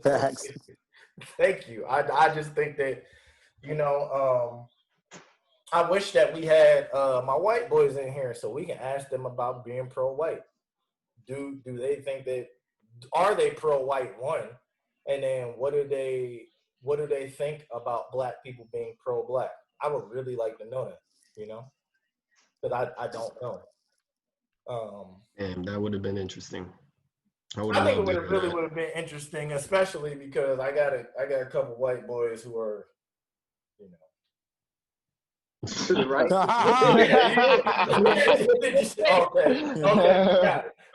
Facts. Thank you. I just think that, I wish that we had my white boys in here so we can ask them about being pro-white. Do they think that, are they pro-white, one? And then what do they think about black people being pro-black? I would really like to know that, because I don't know. And that would have been interesting. I think it would have been interesting, especially because I got a couple white boys who are, To the right.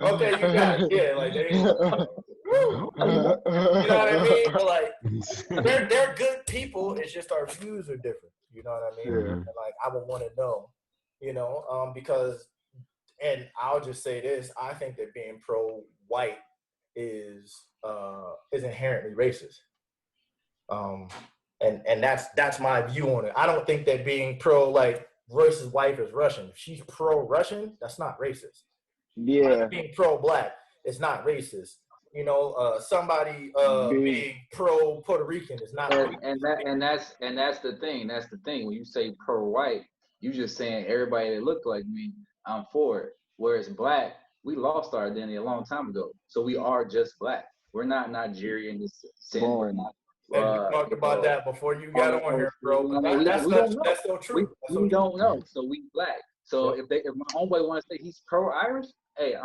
Okay, you got it. Yeah, like they, you know what I mean? But like, they're good people. It's just our views are different. You know what I mean? Yeah. And like, I would want to know, because, and I'll just say this: I think that being pro-white is inherently racist. And that's my view on it. I don't think that being pro, like, Royce's wife is Russian. If she's pro-Russian, that's not racist. Yeah. Like, being pro-black, it's not racist. Somebody being pro-Puerto Rican is not racist. And that's the thing. That's the thing. When you say pro-white, you just saying everybody that look like me, I'm for it. Whereas black, we lost our identity a long time ago. So we are just black. We're not Nigerian in this sense. We're not. And we talked about that before you got on here, bro. That's so true. We don't know, so we black. So if my homeboy wants to say he's pro-Irish, hey,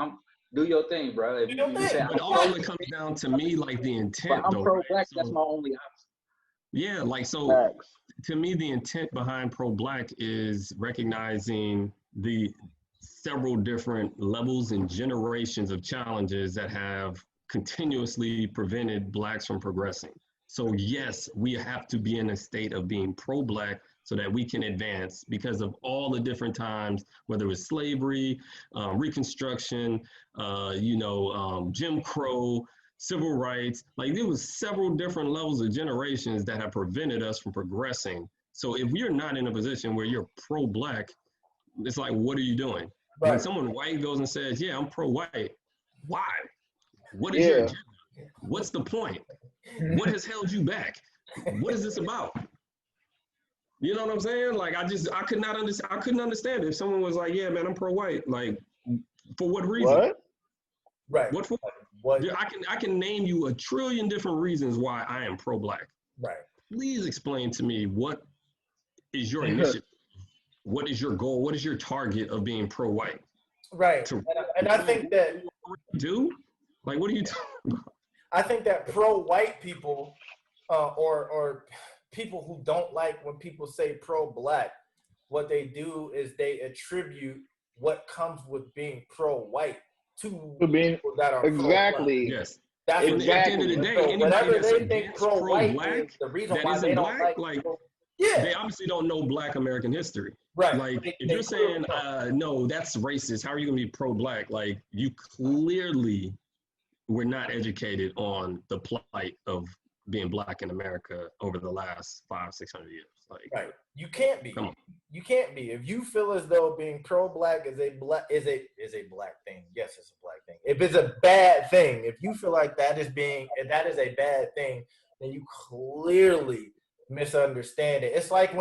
do your thing, bro. If you say, but all it comes down to me, like the intent. But I'm pro-black. Right? That's my only option. Yeah, like so. To me, the intent behind pro-black is recognizing the several different levels and generations of challenges that have continuously prevented blacks from progressing. So yes, we have to be in a state of being pro-black so that we can advance because of all the different times, whether it was slavery, Reconstruction, Jim Crow, civil rights. Like there was several different levels of generations that have prevented us from progressing. So if you're not in a position where you're pro-black, it's like, what are you doing? Right. When someone white goes and says, yeah, I'm pro-white, why? What is your agenda? What's the point? What has held you back? What is this about? You know what I'm saying? Like I couldn't understand if someone was like, yeah, man, I'm pro-white. Like, for what reason? What? Right. What for? What? I can name you a trillion different reasons why I am pro-black. Right. Please explain to me, what is your initiative? What is your goal? What is your target of being pro-white? Right. And I think that what are you talking about? I think that pro-white people or people who don't like when people say pro-black, what they do is they attribute what comes with being pro-white to people that are exactly. Pro-black. Yes. That's exactly. At the end of the day, so anybody whatever that's they think pro-white is, the reason why they don't like they obviously don't know Black American history. Right. Like, if you're saying, no, that's racist, how are you going to be pro-Black? Like, you clearly were not educated on the plight of being Black in America over the last 500-600 years. Like, right. You can't be. Come on. You can't be. If you feel as though being pro-Black is a black thing, yes, it's a black thing. If it's a bad thing, if you feel like that is a bad thing, then you clearly misunderstand it. It's like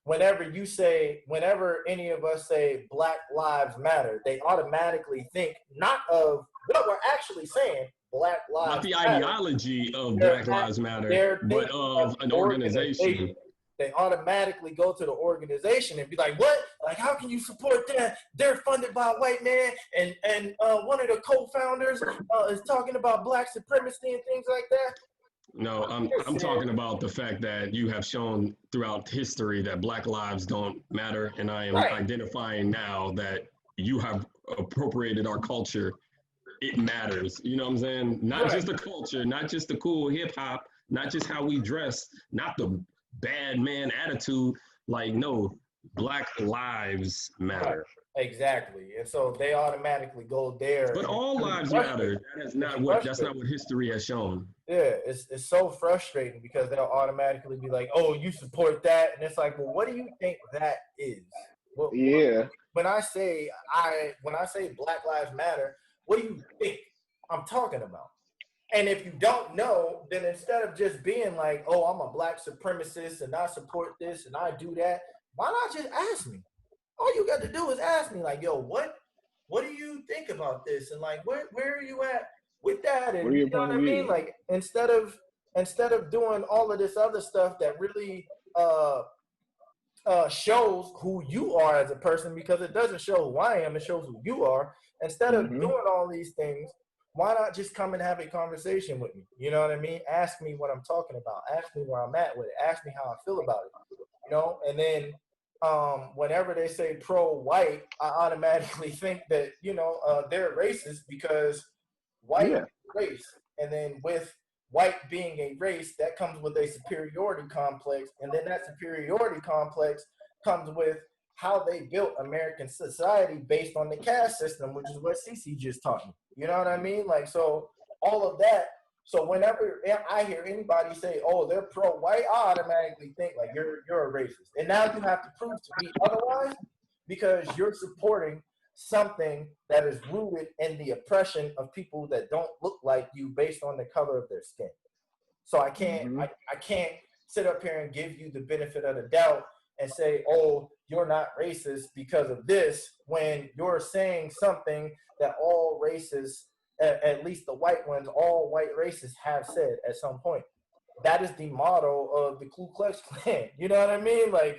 whenever any of us say Black Lives Matter, they automatically think not of what we're actually saying, Black Lives not the Matter. Ideology of Black Lives Matter, but of an organization. They automatically go to the organization and be like, what? Like, how can you support that? They're funded by a white man, and one of the co-founders is talking about Black supremacy and things like that. No, I'm talking about the fact that you have shown throughout history that Black lives don't matter, and I am identifying now that you have appropriated our culture. It matters. You know what I'm saying? Not just the culture, not just the cool hip hop, not just how we dress, not the bad man attitude. Like, no, Black lives matter. Exactly. And so they automatically go there. But all lives matter. That's not what history has shown. Yeah, it's so frustrating because they'll automatically be like, oh, you support that. And it's like, well, what do you think that is? When I say Black Lives Matter, what do you think I'm talking about? And if you don't know, then instead of just being like, oh, I'm a black supremacist and I support this and I do that, why not just ask me? All you got to do is ask me, like, yo, what do you think about this? And like, where are you at with that? And you know what I mean? Like, instead of doing all of this other stuff that really shows who you are as a person, because it doesn't show who I am, it shows who you are. Instead of doing all these things, why not just come and have a conversation with me? You know what I mean? Ask me what I'm talking about. Ask me where I'm at with it. Ask me how I feel about it. You know, and then whenever they say pro-white, I automatically think that, you know, they're racist because white is a race. And then with white being a race, that comes with a superiority complex. And then that superiority complex comes with how they built American society based on the caste system, which is what Cici just taught me. You know what I mean? Like, so all of that. So whenever I hear anybody say, oh, they're pro-white, I automatically think like you're a racist. And now you have to prove to me otherwise, because you're supporting something that is rooted in the oppression of people that don't look like you based on the color of their skin. So I can't I can't sit up here and give you the benefit of the doubt and say, oh, you're not racist because of this, when you're saying something that all races, at least the white ones, all white races have said at some point. That is the motto of the Ku Klux Klan. You know what I mean? Like,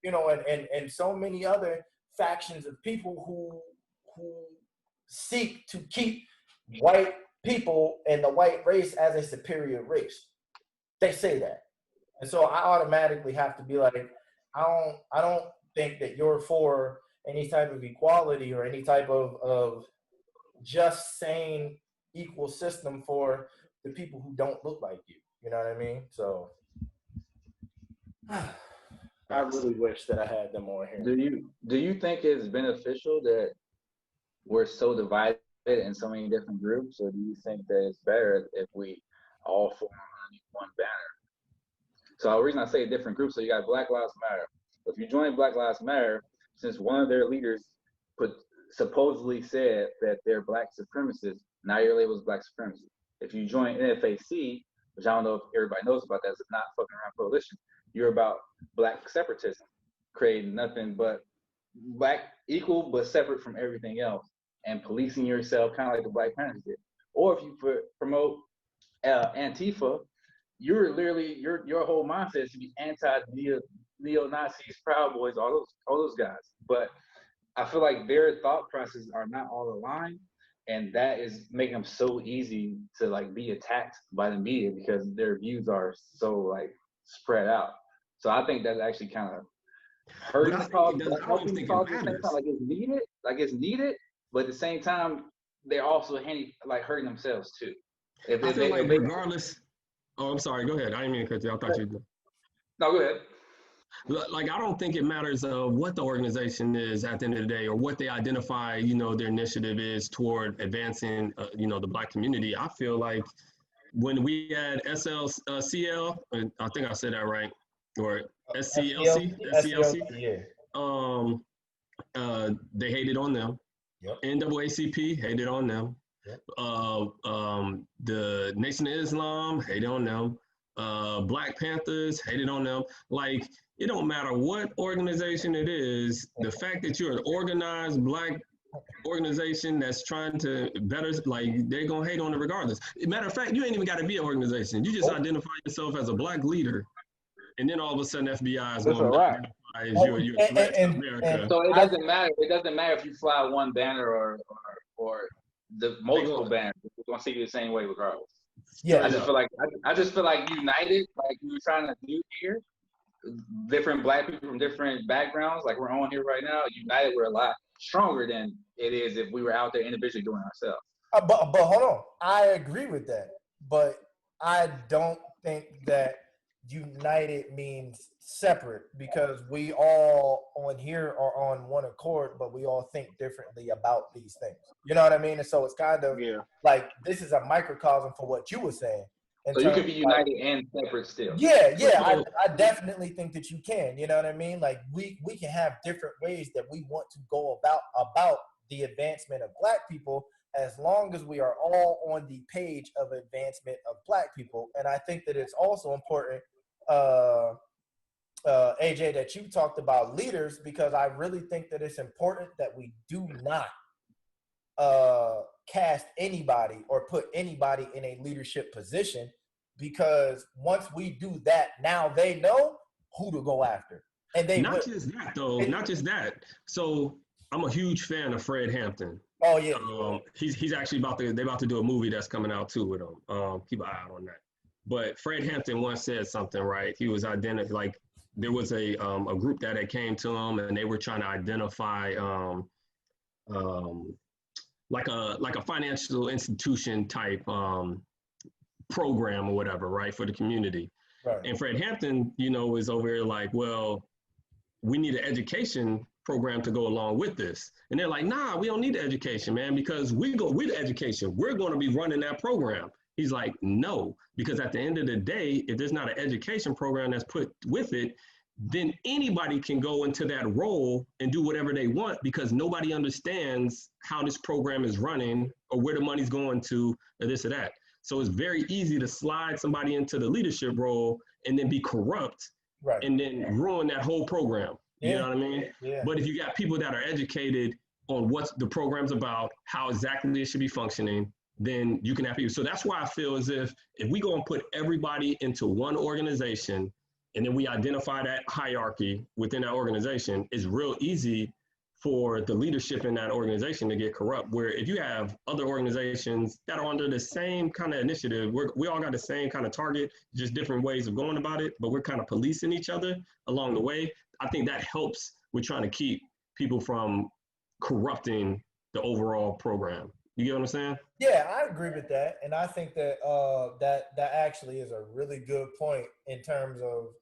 you know, and so many other factions of people who seek to keep white people and the white race as a superior race. They say that. And so I automatically have to be like, I don't think that you're for any type of equality or any type of just sane equal system for the people who don't look like you. You know what I mean? So I really wish that I had them on here. Do you think it's beneficial that we're so divided in so many different groups, or do you think that it's better if we all form underneath one banner? So the reason I say different groups, so you got Black Lives Matter. If you join Black Lives Matter, since one of their leaders supposedly said that they're black supremacists, now your label is black supremacy. If you join NFAC, which I don't know if everybody knows about that, it's not fucking around coalition, you're about black separatism, creating nothing but black equal but separate from everything else, and policing yourself kind of like the Black Panthers did. Or if you promote Antifa, you're literally your whole mindset is to be neo-Nazis, Proud Boys, all those guys. But I feel like their thought processes are not all aligned, and that is making them so easy to like be attacked by the media because their views are so like spread out. So I think that's actually kind of hurting the cause. Like it's needed, but at the same time, they're also hurting themselves too. I feel like regardless. Oh, I'm sorry. Go ahead. I didn't mean to cut you. I thought you. No, go ahead. Like, I don't think it matters what the organization is at the end of the day, or what they identify, you know, their initiative is toward advancing, you know, the Black community. I feel like when we had SLCL, I think I said that right, or SCLC, they hated on them. Yep. NAACP hated on them. Yep. The Nation of Islam hated on them. Black Panthers hated on them. Like, it don't matter what organization it is, the fact that you're an organized Black organization that's trying to better, like, they're gonna hate on it regardless. Matter of fact, you ain't even got to be an organization. You just identify yourself as a Black leader, and then all of a sudden FBI is going to identify as you're a threat to America. So it doesn't matter. It doesn't matter if you fly one banner or the multiple banners. We're gonna see you the same way regardless. Yeah, I just feel like united, like we were trying to do here, different Black people from different backgrounds, like we're on here right now. United, we're a lot stronger than it is if we were out there individually doing it ourselves. But hold on, I agree with that, but I don't think that united means separate, because we all on here are on one accord, but we all think differently about these things. You know what I mean? And so it's kind of like, this is a microcosm for what you were saying. So you could be united and separate still. Yeah, I definitely think that you can. You know what I mean? Like, we can have different ways that we want to go about the advancement of Black people, as long as we are all on the page of advancement of Black people. And I think that it's also important, AJ, that you talked about leaders, because I really think that it's important that we do not cast anybody or put anybody in a leadership position, because once we do that, now they know who to go after. And they not just that though, not just that. So I'm a huge fan of Fred Hampton. Oh yeah. He's actually they're about to do a movie that's coming out too with him. Keep an eye out on that. But Fred Hampton once said something, right? He was like there was a group that came to him and they were trying to identify like a financial institution type program or whatever, right, for the community. Right. And Fred Hampton, is over here like, well, we need an education program to go along with this. And they're like, nah, we don't need the education, man, because we go with education. We're going to be running that program. He's like, no, because at the end of the day, if there's not an education program that's put with it, then anybody can go into that role and do whatever they want, because nobody understands how this program is running or where the money's going to or this or that. So it's very easy to slide somebody into the leadership role and then be corrupt, right, and then ruin that whole program. You know what I mean? Yeah. But if you got people that are educated on what the program's about, how exactly it should be functioning, then you can have people. So that's why I feel as if we go and put everybody into one organization and then we identify that hierarchy within that organization, it's real easy for the leadership in that organization to get corrupt. Where if you have other organizations that are under the same kind of initiative, we all got the same kind of target, just different ways of going about it, but we're kind of policing each other along the way. I think that helps with trying to keep people from corrupting the overall program. You get what I'm saying? Yeah, I agree with that, and I think that that actually is a really good point in terms of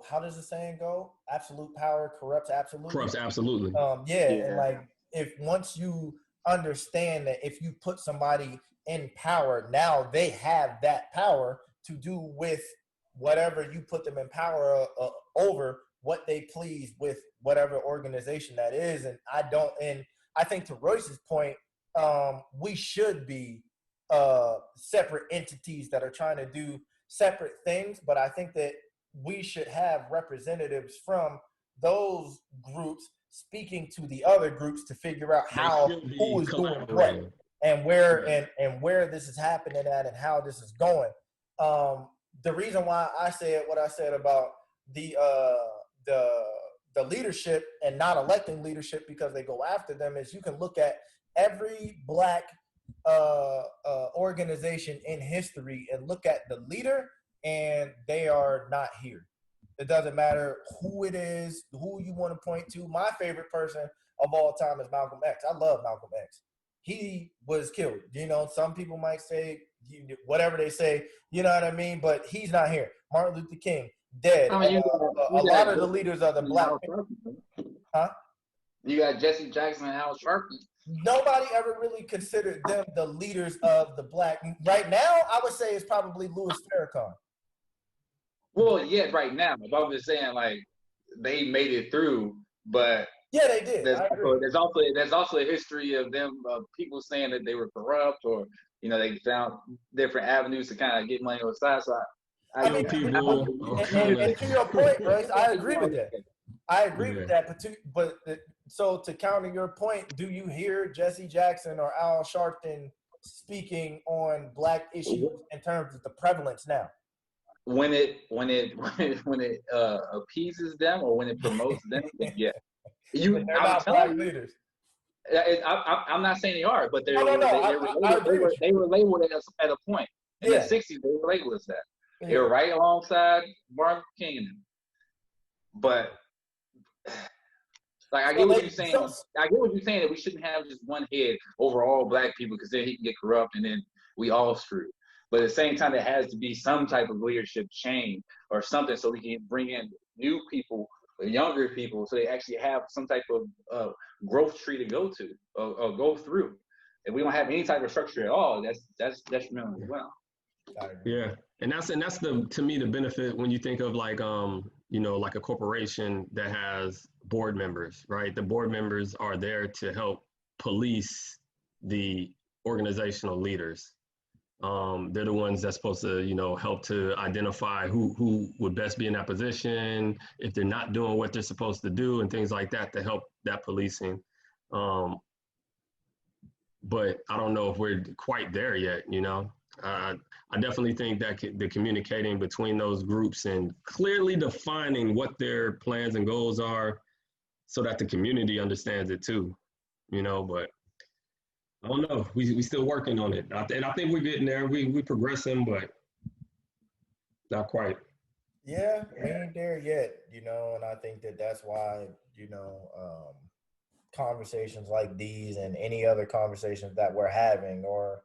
how does the saying go? Absolute power corrupts absolutely. Corrupts absolutely. And like if once you understand that if you put somebody in power, now they have that power to do with whatever you put them in power over what they please with whatever organization that is. And I think to Royce's point, we should be separate entities that are trying to do separate things, but I think that we should have representatives from those groups speaking to the other groups to figure out who is doing what and where this is happening at and how this is going. The reason why I said what I said about the leadership and not electing leadership because they go after them is you can look at every Black organization in history and look at the leader, and they are not here. It doesn't matter who it is, who you want to point to. My favorite person of all time is Malcolm X. I love Malcolm X. He was killed. Some people might say whatever they say, you know what I mean? But he's not here. Martin Luther King, dead. A lot of the leaders of the Black people. Huh? You got Jesse Jackson and Al Sharpton. Nobody ever really considered them the leaders of the Black. Right now, I would say it's probably Louis Farrakhan. Well, yeah, right now. But I'm just saying, like, they made it through, but yeah, they did. There's also a history of them, people saying that they were corrupt, or they found different avenues to kind of get money on the side. So I mean, people. And to your point, Bryce, I agree with that. I agree with that. So to counter your point, do you hear Jesse Jackson or Al Sharpton speaking on Black issues in terms of the prevalence now? When it appeases them or when it promotes them, yeah. They're not Black leaders. I'm not saying they are, but they were labeled at a point. In the 60s, they were labeled as that. They were right alongside Martin King and them. But like I get what you're saying. I get what you're saying, that we shouldn't have just one head over all Black people, because then he can get corrupt and then we all screwed. But at the same time, there has to be some type of leadership change or something, so we can bring in new people, younger people, so they actually have some type of growth tree to go to or go through. If we don't have any type of structure at all, that's detrimental as well. Yeah, and that's to me the benefit when you think of like like a corporation that has board members, right? The board members are there to help police the organizational leaders. They're the ones that's supposed to, help to identify who would best be in that position, if they're not doing what they're supposed to do, and things like that to help that policing. But I don't know if we're quite there yet, I definitely think that the communicating between those groups and clearly defining what their plans and goals are so that the community understands it too, but I don't know. We still working on it. And I think we're getting there. We progressing, but not quite. Yeah, we ain't there yet, and I think that's why, conversations like these and any other conversations that we're having, or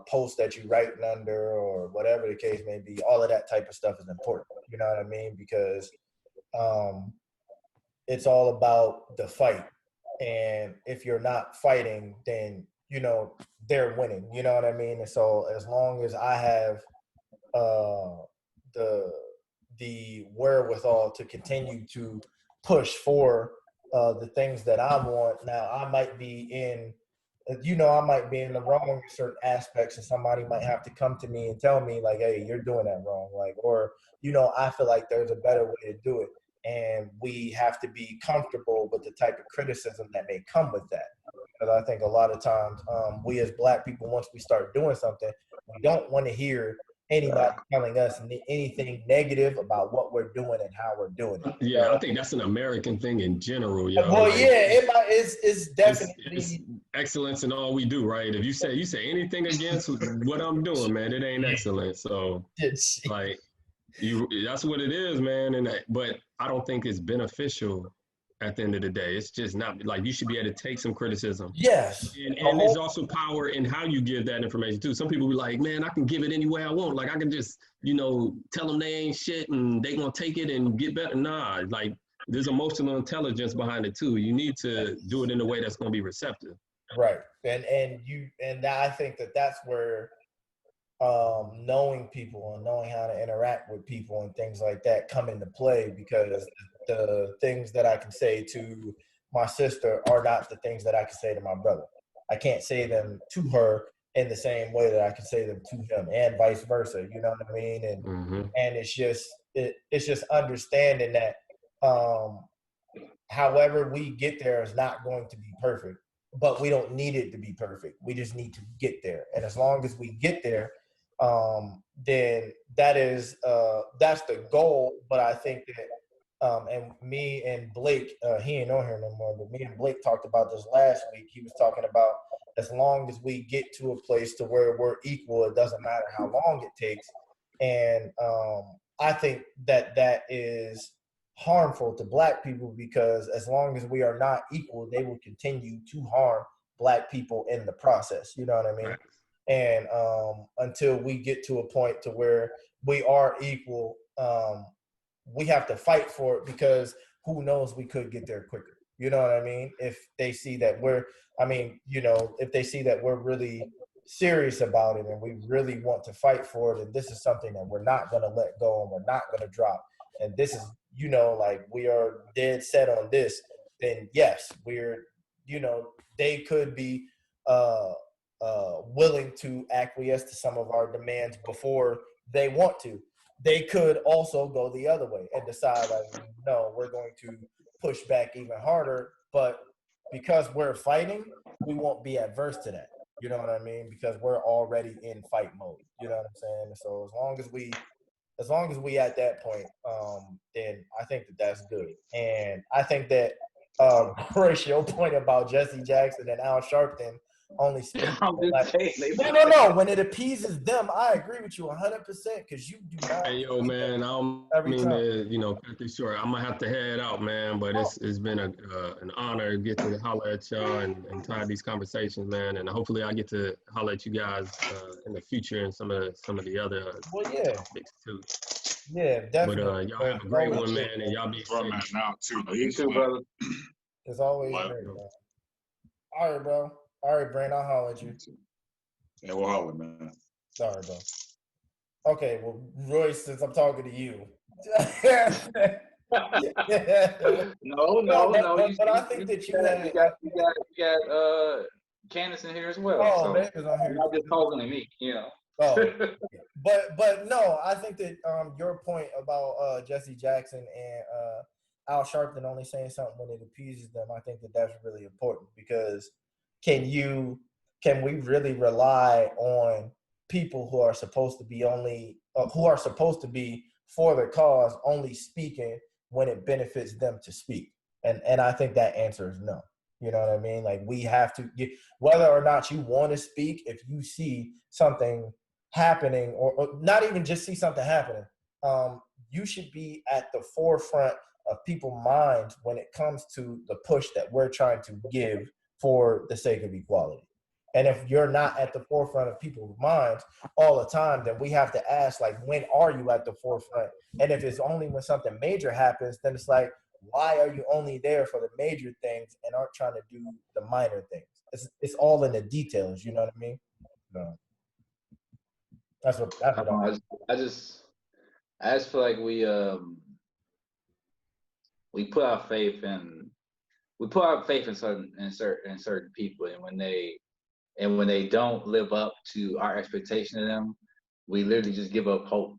posts that you writing under, or whatever the case may be, all of that type of stuff is important. You know what I mean? Because it's all about the fight. And if you're not fighting, then, they're winning. You know what I mean? And so as long as I have the wherewithal to continue to push for the things that I want, now I might be in the wrong in certain aspects, and somebody might have to come to me and tell me like, hey, you're doing that wrong. Like, or, I feel like there's a better way to do it. And we have to be comfortable with the type of criticism that may come with that. Because I think a lot of times we as Black people, once we start doing something, we don't want to hear anybody telling us anything negative about what we're doing and how we're doing it. Yeah, I think that's an American thing in general, yo. Well, like, it's definitely it's excellence in all we do, right? If you say anything against what I'm doing, man, it ain't excellent. So like that's what it is, man. But I don't think it's beneficial at the end of the day. It's just not like, you should be able to take some criticism. Yes. And there's also power in how you give that information too. Some people be like, man, I can give it any way I want. Like I can just, tell them they ain't shit and they gonna take it and get better. Nah, like there's emotional intelligence behind it too. You need to do it in a way that's gonna be receptive. Right. And I think that's where knowing people and knowing how to interact with people and things like that come into play, because the things that I can say to my sister are not the things that I can say to my brother. I can't say them to her in the same way that I can say them to him, and vice versa. You know what I mean? And and it's just understanding that however we get there is not going to be perfect, but we don't need it to be perfect. We just need to get there. And as long as we get there, then that's the goal. But I think that and me and Blake, he ain't on here no more, but me and Blake talked about this last week. He was talking about, as long as we get to a place to where we're equal, it doesn't matter how long it takes. And I think that is harmful to Black people, because as long as we are not equal, they will continue to harm Black people in the process. You know what I mean? Right. And until we get to a point to where we are equal, we have to fight for it, because who knows, we could get there quicker. You know what I mean? If they see that if they see that we're really serious about it and we really want to fight for it, and this is something that we're not going to let go and we're not going to drop, and this is, like we are dead set on this, then yes, they could be willing to acquiesce to some of our demands before they want to. They could also go the other way and decide, like, no, we're going to push back even harder. But because we're fighting, we won't be adverse to that. You know what I mean? Because we're already in fight mode. You know what I'm saying? So as long as we at that point, then I think that's good. And I think that Royce, your point about Jesse Jackson and Al Sharpton only speak. No. When it appeases them, I agree with you 100%, because you do not. Hey, yo, man, I don't mean to, cut this short. I'm gonna have to head out, man. But it's been an honor to get to holler at y'all and have these conversations, man. And hopefully, I get to holler at you guys in the future and some of the other topics too. Yeah, definitely. But y'all have a great one, man, and y'all be safe. Now too. You too, brother. It's always great, man. All right, bro. All right, Brent, I'll holler at you. Yeah, we'll holler, man. Sorry, bro. Okay, well, Royce, since I'm talking to you. No. But I think that you got Candice in here as well. Oh, So Vega's on I'm here. not just talking to me, you know. Oh, but no, I think that your point about Jesse Jackson and Al Sharpton only saying something when it appeases them, I think that that's really important, because can we really rely on people who are supposed to be for the cause only speaking when it benefits them to speak? And I think that answer is no. You know what I mean? Like, we have to get, whether or not you want to speak, if you see something happening, or not even just see something happening, you should be at the forefront of people's minds when it comes to the push that we're trying to give for the sake of equality. And if you're not at the forefront of people's minds all the time, then we have to ask, like, when are you at the forefront? And if it's only when something major happens, then it's like, why are you only there for the major things and aren't trying to do the minor things? It's all in the details, you know what I mean? No. That's what I just feel like we put our faith in certain people, and when they don't live up to our expectation of them, we literally just give up hope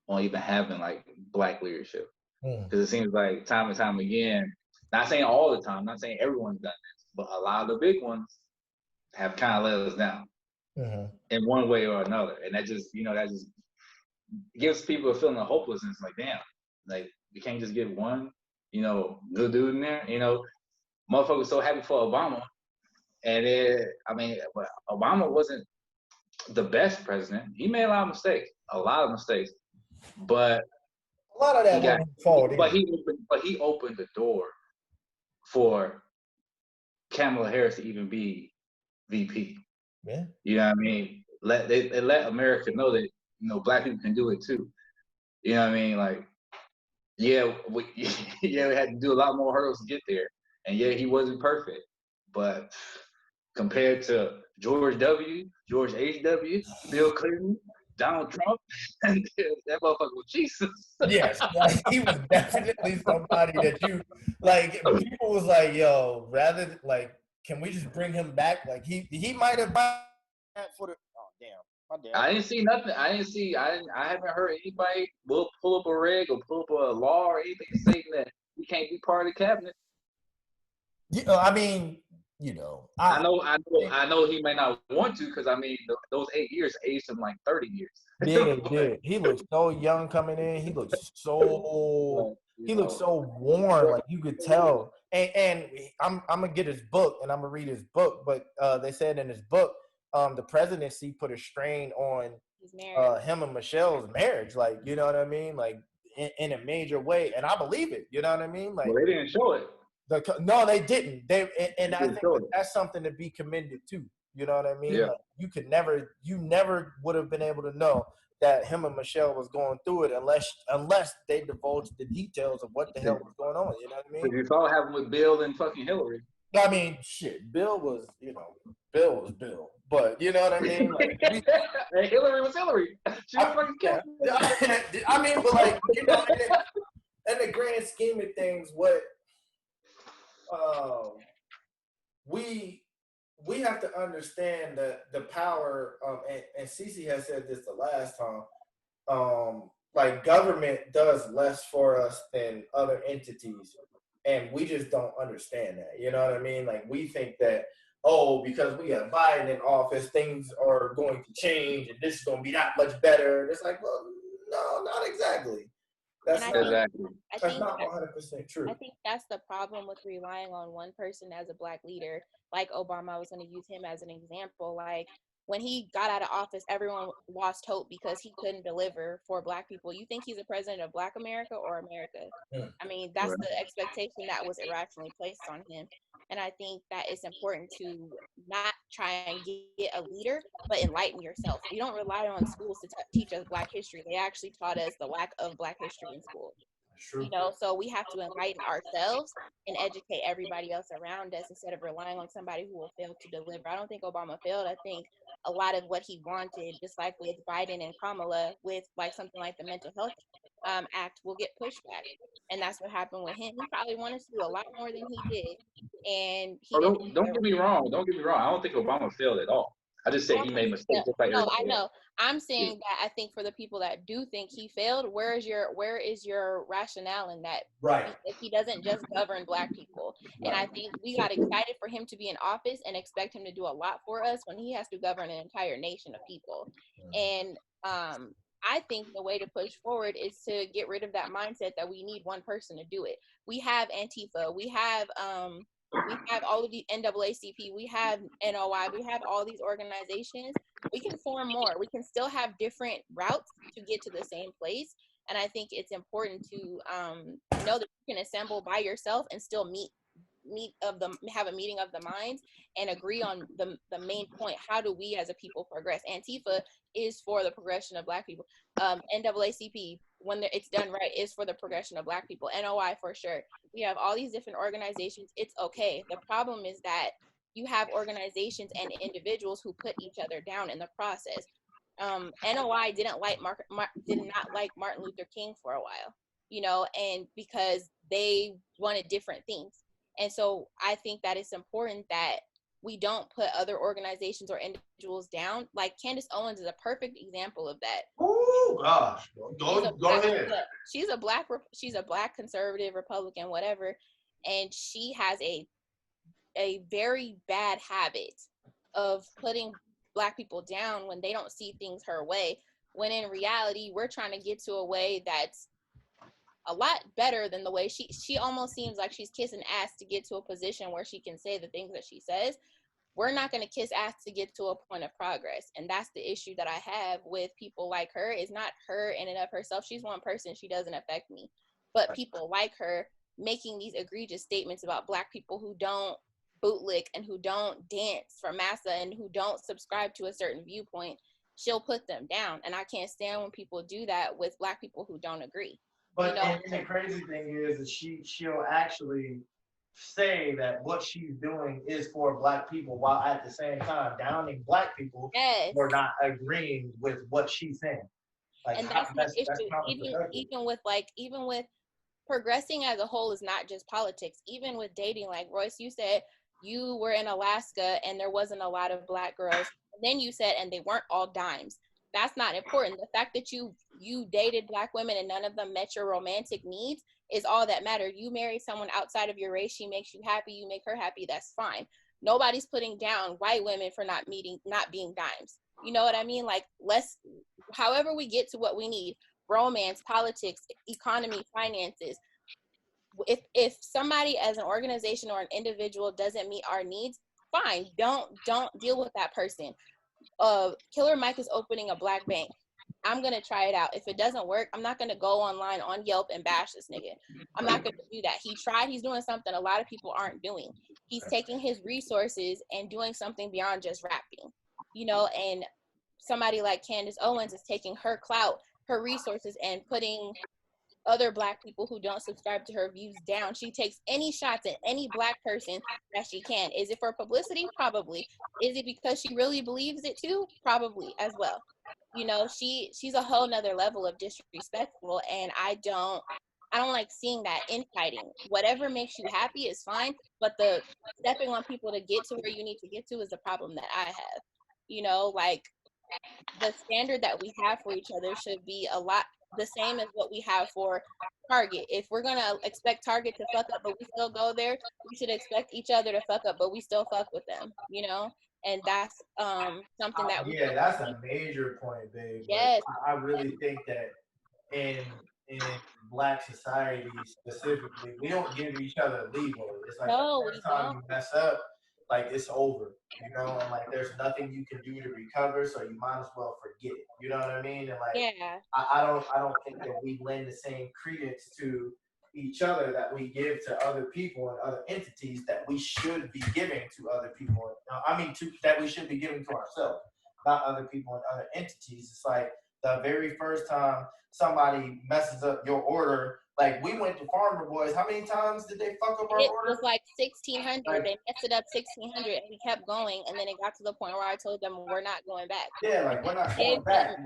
on even having like Black leadership. Because it seems like time and time again, not saying all the time, not saying everyone's done this, but a lot of the big ones have kind of let us down in one way or another. And that just gives people a feeling of hopelessness. Like, damn, like, we can't just get one, good dude in there. Motherfuckers so happy for Obama. And Obama wasn't the best president. He made a lot of mistakes, but a lot of that wasn't his fault. But he opened the door for Kamala Harris to even be VP. Yeah. You know what I mean? They let America know that Black people can do it too. You know what I mean? Like, yeah, we had to do a lot more hurdles to get there, and yeah, he wasn't perfect, but compared to George H.W., Bill Clinton, Donald Trump, and that motherfucker was Jesus. Yes, like, he was definitely somebody that you, like, people was like, yo, rather, like, can we just bring him back? Like, he might have bought for the, oh, damn. I didn't see nothing. I haven't heard anybody will pull up a reg or pull up a law or anything saying that he can't be part of the cabinet. I mean, I know he may not want to, because those 8 years aged him like 30 years. Yeah, he did. He looked so young coming in. He looked so warm, like you could tell. And I'm gonna get his book and I'm gonna read his book. But they said in his book, the presidency put a strain on him and Michelle's marriage. Like, you know what I mean? Like, in a major way. And I believe it. You know what I mean? Like, well, they didn't show it. No, they didn't. And I think that's something to be commended to. You know what I mean? Yeah. Like, you never would have been able to know that him and Michelle was going through it unless they divulged the details of what the hell was going on. You know what I mean? You saw what happened with Bill and fucking Hillary. I mean, shit. Bill was Bill. But you know what I mean? Like, and Hillary was Hillary. She was fucking killed. I mean, but like, in the grand scheme of things, what we have to understand the power, and Cici has said this the last time, like, government does less for us than other entities, and we just don't understand that. You know what I mean? Like, we think that, because we have Biden in office, things are going to change and this is going to be that much better. And it's like, well, no, not exactly. That's not 100% true. I think that's the problem with relying on one person as a Black leader. Like Obama, I was going to use him as an example. Like, when he got out of office, everyone lost hope because he couldn't deliver for Black people. You think he's a president of Black America or America? I mean, that's the expectation that was irrationally placed on him. And I think that it's important to not try and get a leader, but enlighten yourself. You don't rely on schools to teach us Black history. They actually taught us the lack of Black history in school. True. So we have to enlighten ourselves and educate everybody else around us instead of relying on somebody who will fail to deliver. I don't think Obama failed. I think a lot of what he wanted, just like with Biden and Kamala, with like something like the mental health act will get pushed back. And that's what happened with him. He probably wanted to do a lot more than he did. And he Oh, didn't. don't get me wrong. Don't get me wrong. I don't think Obama failed at all. I just say he made mistakes just like No, everybody I know. else. I'm saying that I think for the people that do think he failed, where is your rationale in that? Right. Because he doesn't just govern Black people. And I think we got excited for him to be in office and expect him to do a lot for us when he has to govern an entire nation of people. And I think the way to push forward is to get rid of that mindset that we need one person to do it. We have Antifa, we have all of the NAACP, we have NOI, we have all these organizations. We can form more. We can still have different routes to get to the same place. And I think it's important to know that you can assemble by yourself and still have a meeting of the minds and agree on the main point. How do we as a people progress? Antifa is for the progression of Black people. NAACP, when it's done right, is for the progression of Black people. NOI for sure. We have all these different organizations. It's okay. The problem is that you have organizations and individuals who put each other down in the process. NOI did not like Martin Luther King for a while, and because they wanted different things. And so I think that it's important that we don't put other organizations or individuals down. Like Candice Owens is a perfect example of that. Oh gosh, go ahead. She's a Black conservative Republican, whatever, and she has a very bad habit of putting Black people down when they don't see things her way. When in reality, we're trying to get to a way that's a lot better than the way she almost seems like she's kissing ass to get to a position where she can say the things that she says. We're not going to kiss ass to get to a point of progress. And that's the issue that I have with people like her. Is not her in and of herself. She's one person. She doesn't affect me. But people like her making these egregious statements about Black people who don't bootlick and who don't dance for massa and who don't subscribe to a certain viewpoint, she'll put them down. And I can't stand when people do that with Black people who don't agree. But and the crazy thing is that she'll actually say that what she's doing is for Black people while at the same time downing Black people for not agreeing with what she's saying. Like, and that's the issue. Even with progressing as a whole is not just politics. Even with dating, like Royce, you said you were in Alaska and there wasn't a lot of Black girls. And then you said, and they weren't all dimes. That's not important. The fact that you dated Black women and none of them met your romantic needs is all that matters. You married someone outside of your race. She makes you happy. You make her happy. That's fine. Nobody's putting down white women for not being dimes. You know what I mean? Like, however we get to what we need, romance, politics, economy, finances. If somebody as an organization or an individual doesn't meet our needs, fine. Don't deal with that person. Killer Mike is opening a Black bank. I'm gonna try it out. If it doesn't work, I'm not gonna go online on Yelp and bash this nigga. I'm not gonna do that. He tried. He's doing something a lot of people aren't doing. He's taking his resources and doing something beyond just rapping. And somebody like Candice Owens is taking her clout, her resources, and putting other Black people who don't subscribe to her views down. She takes any shots at any Black person that she can. Is it for publicity? Probably. Is it because she really believes it too? Probably as well. She's a whole nother level of disrespectful, and I don't like seeing that infighting. Whatever makes you happy is fine, but the stepping on people to get to where you need to get to is the problem that I have. Like, the standard that we have for each other should be a lot the same as what we have for Target. If we're gonna expect Target to fuck up but we still go there, we should expect each other to fuck up but we still fuck with them, and that's something that that's a major point, babe. Yes. I really think that in Black society specifically, we don't give each other leeway. It's like the first time you mess up, like, it's over, and like there's nothing you can do to recover, so you might as well forget it. You know what I mean? And like, I don't think that we lend the same credence to each other that we give to other people and other entities that we should be giving to other people. That we should be giving to ourselves, not other people and other entities. It's like the very first time somebody messes up your order. Like, we went to Farmer Boys. How many times did they fuck up our order? It was like 1,600. They messed it up 1,600, and we kept going. And then it got to the point where I told them we're not going back. Yeah, like, we're not going back.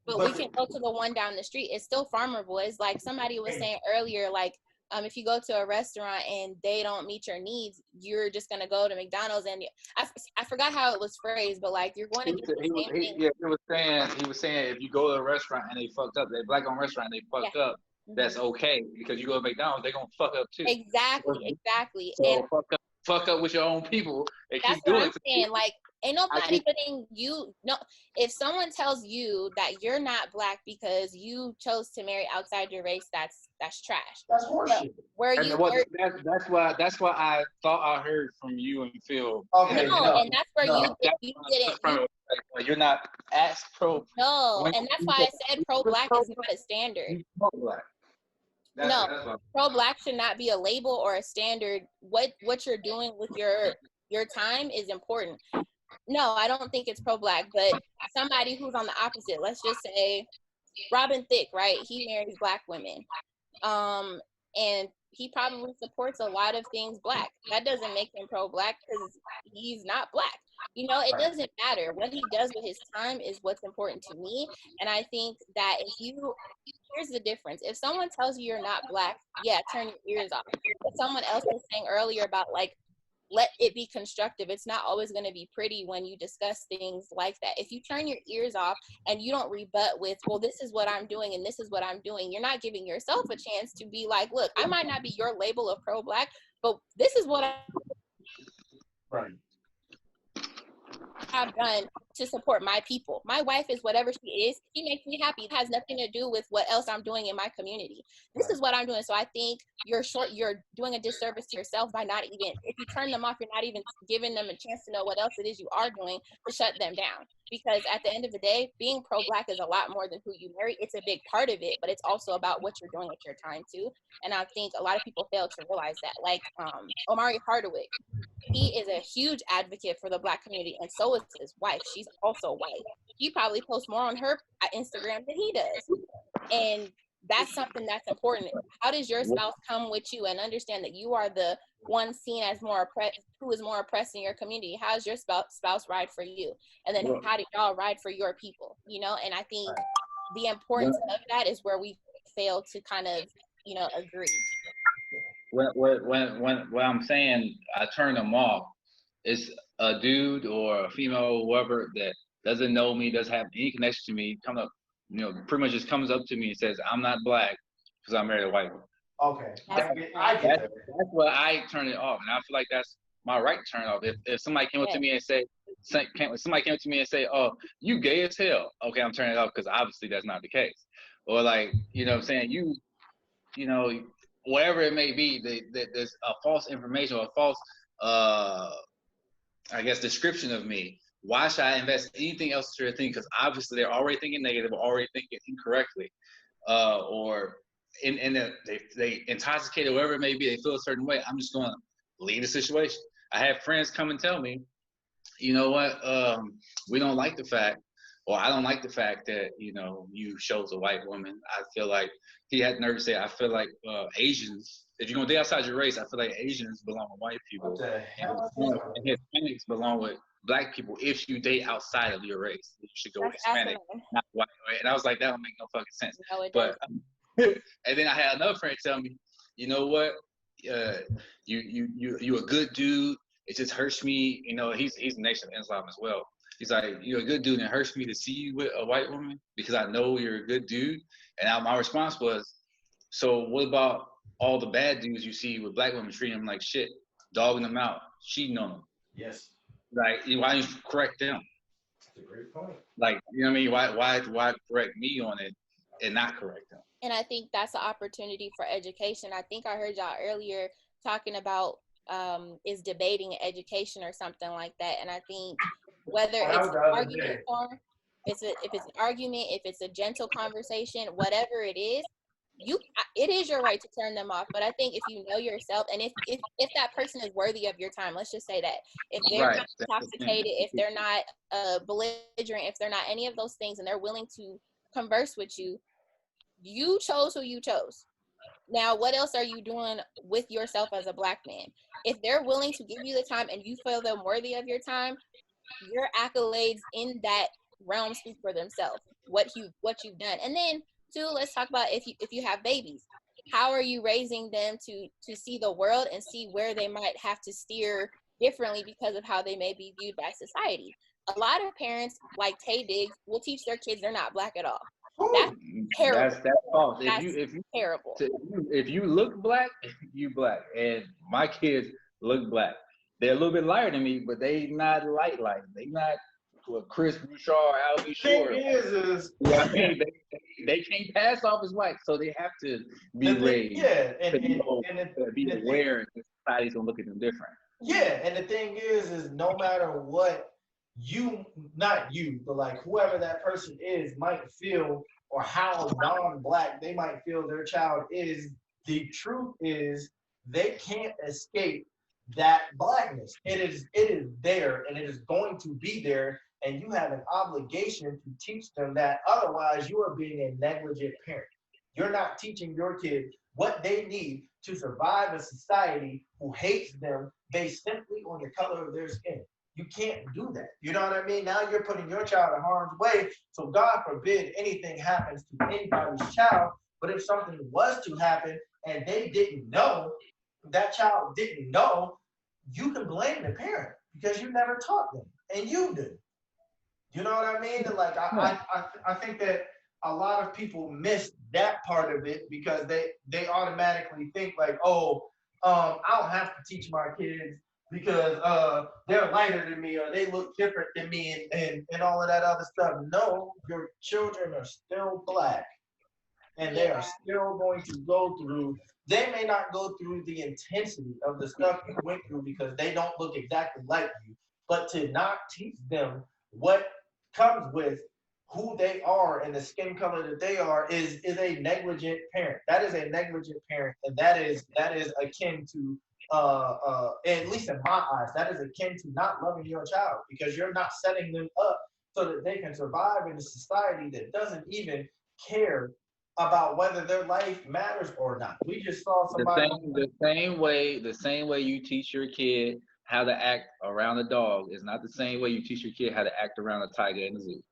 But we can go to the one down the street. It's still farmable. It's like somebody was saying earlier, like, if you go to a restaurant and they don't meet your needs, you're just gonna go to McDonald's, and I forgot how it was phrased, but like you're going to get the same thing. Yeah, he was saying if you go to a restaurant and they fucked up, they black on restaurant and they fucked up, that's okay, because you go to McDonald's, they're gonna fuck up too. Exactly. So And fuck up with your own people and that's keep what doing I'm it. saying. Like, ain't nobody putting you. No, if someone tells you that you're not black because you chose to marry outside your race, that's trash. That's horseshit. That's what I thought I heard from you and Phil. Okay, and that's where you didn't. You're not as pro. No, and that's why I said pro-black is not a standard. Pro-black. No, pro-black should not be a label or a standard. What you're doing with your time is important. No, I don't think it's pro-black, but somebody who's on the opposite, let's just say Robin Thicke, right? He marries black women. And he probably supports a lot of things black. That doesn't make him pro-black because he's not black. You know, it doesn't matter. What he does with his time is what's important to me. And I think that here's the difference. If someone tells you you're not black, yeah, turn your ears off. But someone else was saying earlier about like, let it be constructive. It's not always going to be pretty when you discuss things like that. If you turn your ears off and you don't rebut with, well, this is what I'm doing and this is what I'm doing, you're not giving yourself a chance to be like, look, I might not be your label of pro-black, but this is what I've done to support my people. My wife is whatever she is. She makes me happy. It has nothing to do with what else I'm doing in my community. This is what I'm doing. So I think you're doing a disservice to yourself by not even, if you turn them off, you're not even giving them a chance to know what else it is you are doing to shut them down. Because at the end of the day, being pro-black is a lot more than who you marry. It's a big part of it, but it's also about what you're doing with your time too. And I think a lot of people fail to realize that. Like Omari Hardwick, he is a huge advocate for the black community, and so is his wife. She's also white. He probably posts more on her Instagram than he does. And that's something that's important. How does your spouse come with you and understand that you are the one seen as more oppressed, who is more oppressed in your community? How does your spouse ride for you? And then how do y'all ride for your people? You know, and I think the importance of that is where we fail to kind of, you know, agree. When I'm saying I turn them off, it's a dude or a female or whoever that doesn't know me, doesn't have any connection to me, come up, you know, pretty much just comes up to me and says, I'm not black because I married a white woman. Okay. I get that. That's why I turn it off. And I feel like that's my right to turn it off. If somebody came up to me and say, oh, you gay as hell. Okay, I'm turning it off because obviously that's not the case. Or like, you know what I'm saying? You know, whatever it may be, there's a false information or a false, I guess, description of me. Why should I invest anything else to their thing? Because obviously they're already thinking negative, or already thinking incorrectly, or they intoxicated, whatever it may be. They feel a certain way. I'm just going to leave the situation. I have friends come and tell me, you know what? We don't like the fact, or I don't like the fact that, you know, you chose a white woman. I feel like he had nerve to say, I feel like Asians, if you're going to date outside your race, I feel like Asians belong with white people. What the hell? And Hispanics belong with black people. If you date outside of your race, you should go with Hispanic, not white. And I was like, that don't make no fucking sense. No, it but and then I had another friend tell me, you know what? You a good dude. It just hurts me. You know, he's the Nation of Islam as well. He's like, you're a good dude, and it hurts me to see you with a white woman because I know you're a good dude. And my response was, so what about all the bad dudes you see with black women treating them like shit, dogging them out, cheating on them? Yes. Like, why don't you correct them? That's a great point. Like, you know what I mean? Why correct me on it and not correct them? And I think that's an opportunity for education. I think I heard y'all earlier talking about is debating education or something like that. And I think whether it's an argument form, if it's an argument, if it's a gentle conversation, whatever it is, it is your right to turn them off. But I think if you know yourself, and if that person is worthy of your time, let's just say that, if they're not intoxicated, if they're not belligerent, if they're not any of those things, and they're willing to converse with you, you chose who you chose. Now, what else are you doing with yourself as a black man? If they're willing to give you the time and you feel them worthy of your time, your accolades in that realms speak for themselves. What you've done, and then two, let's talk about if you have babies. How are you raising them to see the world and see where they might have to steer differently because of how they may be viewed by society? A lot of parents, like Tay Diggs, will teach their kids they're not black at all. That's terrible. That's false. That's terrible. If you look black, you black. And my kids look black. They're a little bit lighter than me, but they not light. They not Chris Bouchard, Albie Shore. Thing is you know what I mean? They can't pass off as white, so they have to be raised. Yeah, to be aware that society's gonna look at them different. Yeah, and the thing is no matter what not you, but like whoever that person is might feel, or how non-black they might feel their child is, the truth is they can't escape that blackness. It is there, and it is going to be there, and you have an obligation to teach them that. Otherwise, you are being a negligent parent. You're not teaching your kid what they need to survive a society who hates them based simply on the color of their skin. You can't do that. You know what I mean? Now you're putting your child in harm's way. So God forbid anything happens to anybody's child. But if something was to happen and they didn't know, that child didn't know, you can blame the parent because you never taught them, and you do. You know what I mean? And like I think that a lot of people miss that part of it because they automatically think like, oh, I don't have to teach my kids because they're lighter than me or they look different than me and all of that other stuff. No, your children are still black, and they are still going to go through. They may not go through the intensity of the stuff you went through because they don't look exactly like you, but to not teach them what comes with who they are and the skin color that they are is a negligent parent. That is a negligent parent, and that is akin to at least in my eyes, that is akin to not loving your child because you're not setting them up so that they can survive in a society that doesn't even care about whether their life matters or not. We just saw somebody the same way you teach your kid how to act around a dog is not the same way you teach your kid how to act around a tiger in the zoo.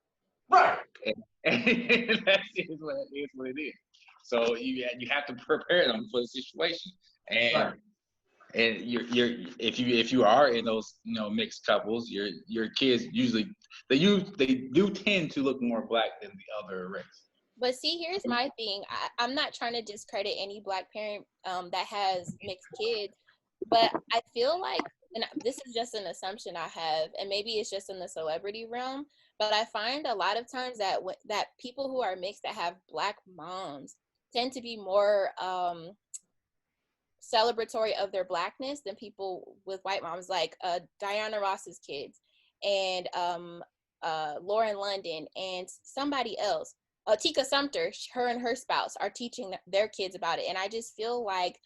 Right. And that is what it is. So you have to prepare them for the situation. And right. And if you are in those mixed couples, your kids usually they do tend to look more black than the other race. But see, here's my thing. I'm not trying to discredit any black parent that has mixed kids, but I feel like, and this is just an assumption I have, and maybe it's just in the celebrity realm, but I find a lot of times that people who are mixed that have black moms tend to be more celebratory of their blackness than people with white moms, like Diana Ross's kids and Lauren London and somebody else. Tika Sumter, her and her spouse are teaching their kids about it. And I just feel like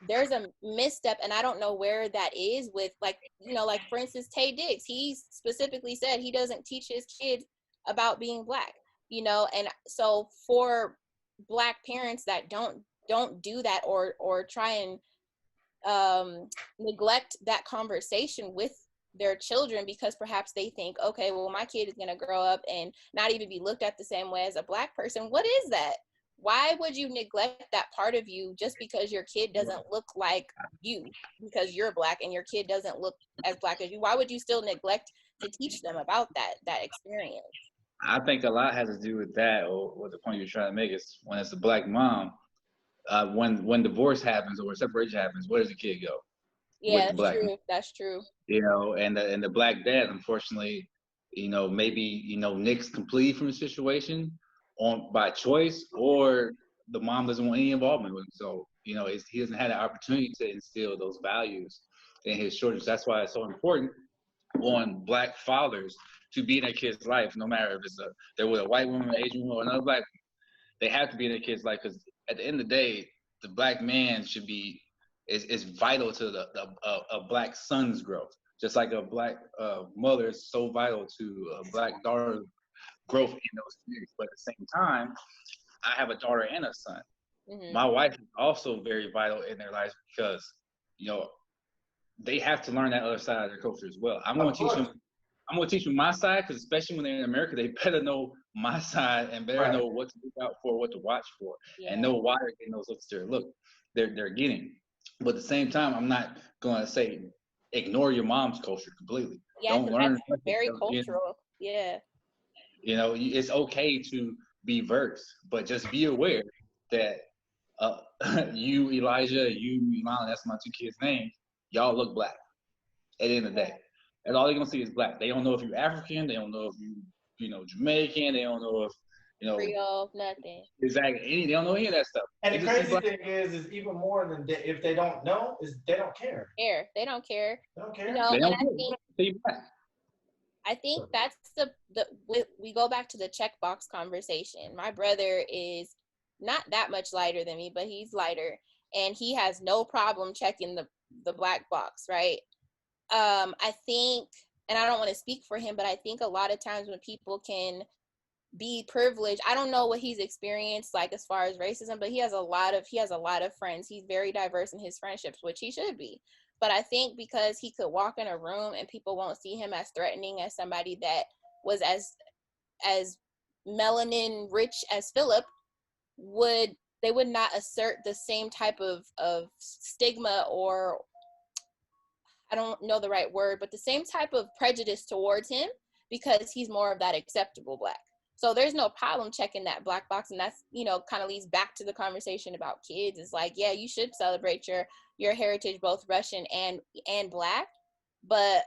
there's a misstep, and I don't know where that is with, like for instance, Tay Diggs, he specifically said he doesn't teach his kids about being black, and so for black parents that don't do that or try and neglect that conversation with their children because perhaps they think, okay, well, my kid is going to grow up and not even be looked at the same way as a black person. What is that? Why would you neglect that part of you just because your kid doesn't look like you, because you're black and your kid doesn't look as black as you? Why would you still neglect to teach them about that experience? I think a lot has to do with that, or what the point you're trying to make is when it's a black mom, when divorce happens or separation happens, where does the kid go? Yeah, that's true. That's true. And the black dad, unfortunately, maybe nicks completely from the situation by choice, or the mom doesn't want any involvement with him. So he doesn't have the opportunity to instill those values in his children. That's why it's so important on black fathers to be in their kid's life, no matter if they're with a white woman, Asian woman, or another black woman. They have to be in their kid's life because at the end of the day, the black man should be is vital to a black son's growth, just like a black mother is so vital to a black daughter's growth in those years. But at the same time, I have a daughter and a son. Mm-hmm. My wife is also very vital in their lives because they have to learn that other side of their culture as well. I'm going to teach them I'm gonna teach them my side, because especially when they're in America, they better know my side and better know what to look out for, what to watch for, and know why they're getting those looks they're getting. But at the same time, I'm not gonna say ignore your mom's culture completely. Yeah, Don't learn. that's very cultural. Yeah. You know, it's okay to be versed, but just be aware that you, Elijah, you, Iman, that's my two kids' names. Y'all look black. At the end of the day, and all they're gonna see is black. They don't know if you're African. They don't know if you know, Jamaican. They don't know if Creole, nothing. Exactly. They don't know any of that stuff. And the crazy thing is even more than if they don't know, is they don't care. They don't care. They don't care. You know, They don't and I think that's we go back to the checkbox conversation. My brother is not that much lighter than me, but he's lighter, and he has no problem checking the black box, right? I think, and I don't want to speak for him, but I think a lot of times when people can be privileged, I don't know what he's experienced like as far as racism, but he has a lot of friends. He's very diverse in his friendships, which he should be. But I think because he could walk in a room and people won't see him as threatening as somebody that was as melanin rich as Phillip, they would not assert the same type of stigma, or I don't know the right word, but the same type of prejudice towards him, because he's more of that acceptable black. So there's no problem checking that black box. And that's, kind of leads back to the conversation about kids. It's like, yeah, you should celebrate your heritage, both Russian and black. But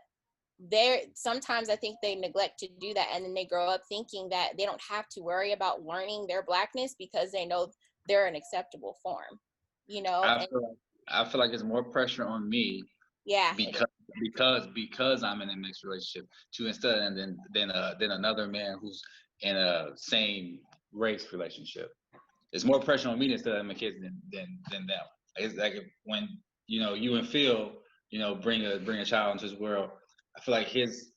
sometimes I think they neglect to do that. And then they grow up thinking that they don't have to worry about learning their blackness because they know they're an acceptable form, I feel like there's more pressure on me. Yeah. Because I'm in a mixed relationship to instead and then another man who's in a same race relationship. There's more pressure on me instead of my kids than them. It's like when you and Phil bring a child into this world, I feel like his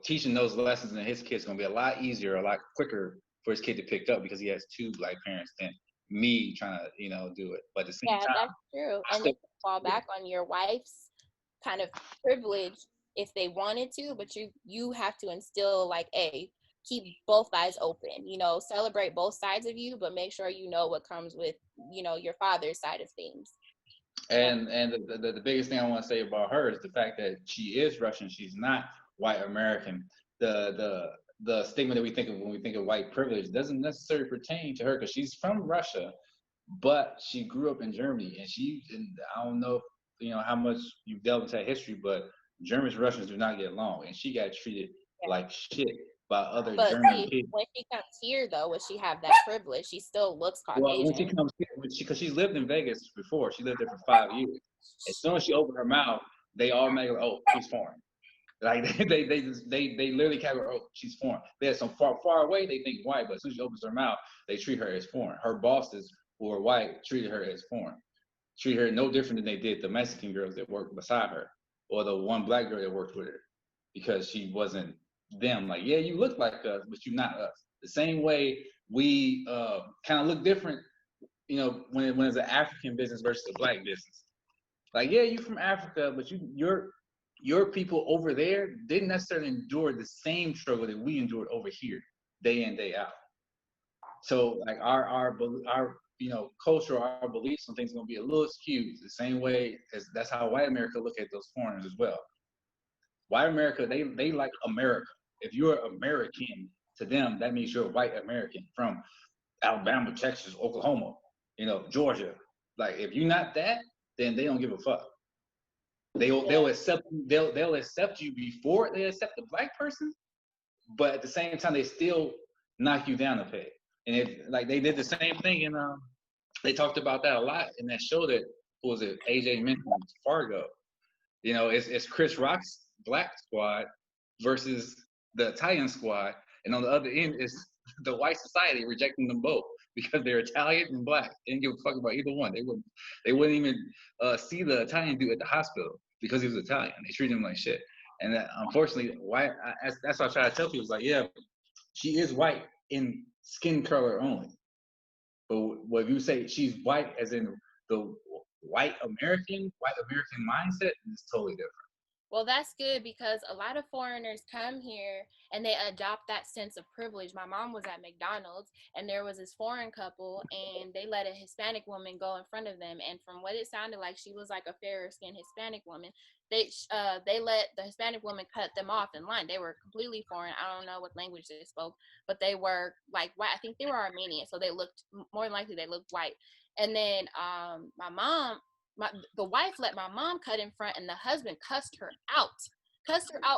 teaching those lessons in his kids is gonna be a lot easier, a lot quicker for his kid to pick up because he has two black parents than me trying to do it. But at the same time, that's true. And they can fall back on your wife's kind of privilege if they wanted to, but you have to instill keep both eyes open, celebrate both sides of you, but make sure you know what comes with your father's side of things. And the biggest thing I want to say about her is the fact that she is Russian. She's not white American. The stigma that we think of when we think of white privilege doesn't necessarily pertain to her because she's from Russia, but she grew up in Germany, and I don't know how much you've delved into that history, but Germans and Russians do not get along, and she got treated like shit by other German kids. When she comes here, though, will she have that privilege? She still looks Caucasian. Well, when she comes here, because she's lived in Vegas before, she lived there for 5 years. As soon as she opened her mouth, they automatically, oh, she's foreign. Like they literally categorize, oh, she's foreign. They're so far away, they think white, but as soon as she opens her mouth, they treat her as foreign. Her bosses who are white treated her as foreign. Treat her no different than they did the Mexican girls that worked beside her, or the one black girl that worked with her, because she wasn't them. Like, yeah, you look like us, but you're not us. The same way we kind of look different, when it's an African business versus a black business. Like, yeah, you from Africa, but your people over there didn't necessarily endure the same struggle that we endured over here, day in, day out. So, like, our culture, our beliefs on things are gonna be a little skewed. The same way as that's how white America look at those foreigners as well. White America, they like America. If you're American to them, that means you're a white American from Alabama, Texas, Oklahoma, Georgia. Like, if you're not that, then they don't give a fuck. They'll accept you before they accept the black person, but at the same time they still knock you down a peg. And they did the same thing, and they talked about that a lot in that show that A.J. mentioned, Fargo. It's Chris Rock's black squad versus the Italian squad, and on the other end is the white society rejecting them both because they're Italian and black. They didn't give a fuck about either one. They wouldn't even see the Italian dude at the hospital because he was Italian. They treated him like shit. And unfortunately, white. That's what I try to tell people. It's like, yeah, she is white in skin color only, but if you say she's white as in the white American mindset, it's totally different. Well, that's good because a lot of foreigners come here and they adopt that sense of privilege. My mom was at McDonald's and there was this foreign couple and they let a Hispanic woman go in front of them. And from what it sounded like, she was like a fairer skinned Hispanic woman. They let the Hispanic woman cut them off in line. They were completely foreign. I don't know what language they spoke, but they were like white. I think they were Armenian, so they looked more than likely they looked white. And then the wife let my mom cut in front, and the husband cussed her out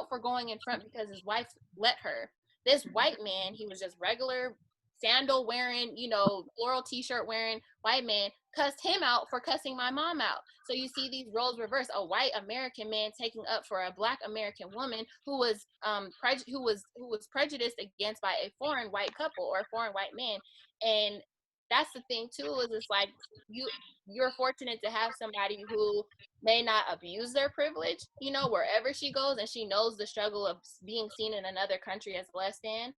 for going in front because his wife let her. This white man, he was just regular sandal wearing, floral t-shirt wearing white man, cussed him out for cussing my mom out. So you see these roles reversed: a white American man taking up for a black American woman who was prejudiced against by a foreign white couple or a foreign white man. And that's the thing too, is it's like you're fortunate to have somebody who may not abuse their privilege, wherever she goes, and she knows the struggle of being seen in another country as less than.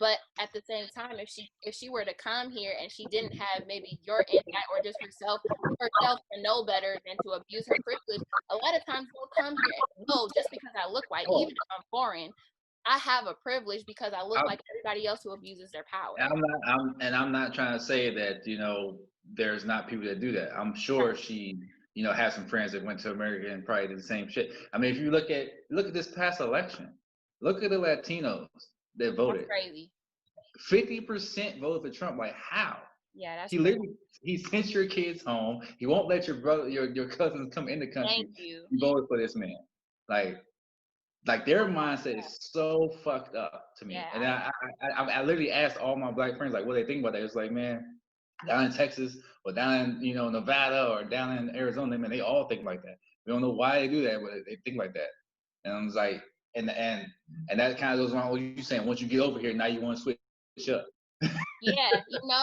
But at the same time, if she were to come here and she didn't have maybe your insight or just herself to know better than to abuse her privilege, a lot of times they'll come here and know just because I look white, even if I'm foreign, I have a privilege because I look like everybody else who abuses their power. I'm not trying to say that, there's not people that do that. I'm sure she, has some friends that went to America and probably did the same shit. I mean, if you look at this past election, look at the Latinos that voted. That's crazy. 50% voted for Trump. Like, how? Yeah, that's he sent your kids home. He won't let your brother, your cousins come in the country. Thank you. You voted for this man. Like their mindset is so fucked up to me. Yeah, and I literally asked all my black friends, like, what they think about that. It's like, man, down in Texas or down in, Nevada or down in Arizona, man, they all think like that. We don't know why they do that, but they think like that. And I was like, and that kind of goes along with what you're saying. Once you get over here, now you want to switch up. Yeah,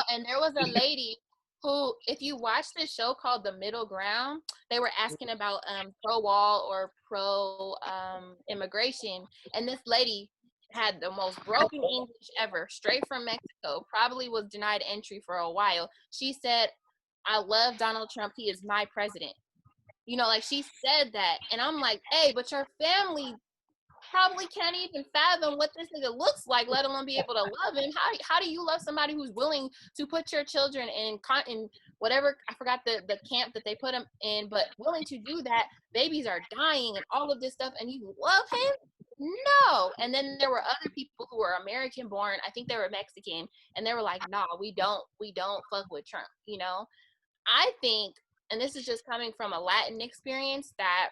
and there was a lady who, if you watch this show called The Middle Ground, they were asking about pro-wall or pro-immigration, and this lady had the most broken English ever, straight from Mexico, probably was denied entry for a while. She said, I love Donald Trump, he is my president. She said that, and I'm like, hey, but your family probably can't even fathom what this nigga looks like, let alone be able to love him. How do you love somebody who's willing to put your children in whatever, I forgot the camp that they put them in, but willing to do that? Babies are dying and all of this stuff, and you love him? No. And then there were other people who were American born, I think they were Mexican, and they were like, nah, we don't fuck with Trump. I think, and this is just coming from a Latin experience, that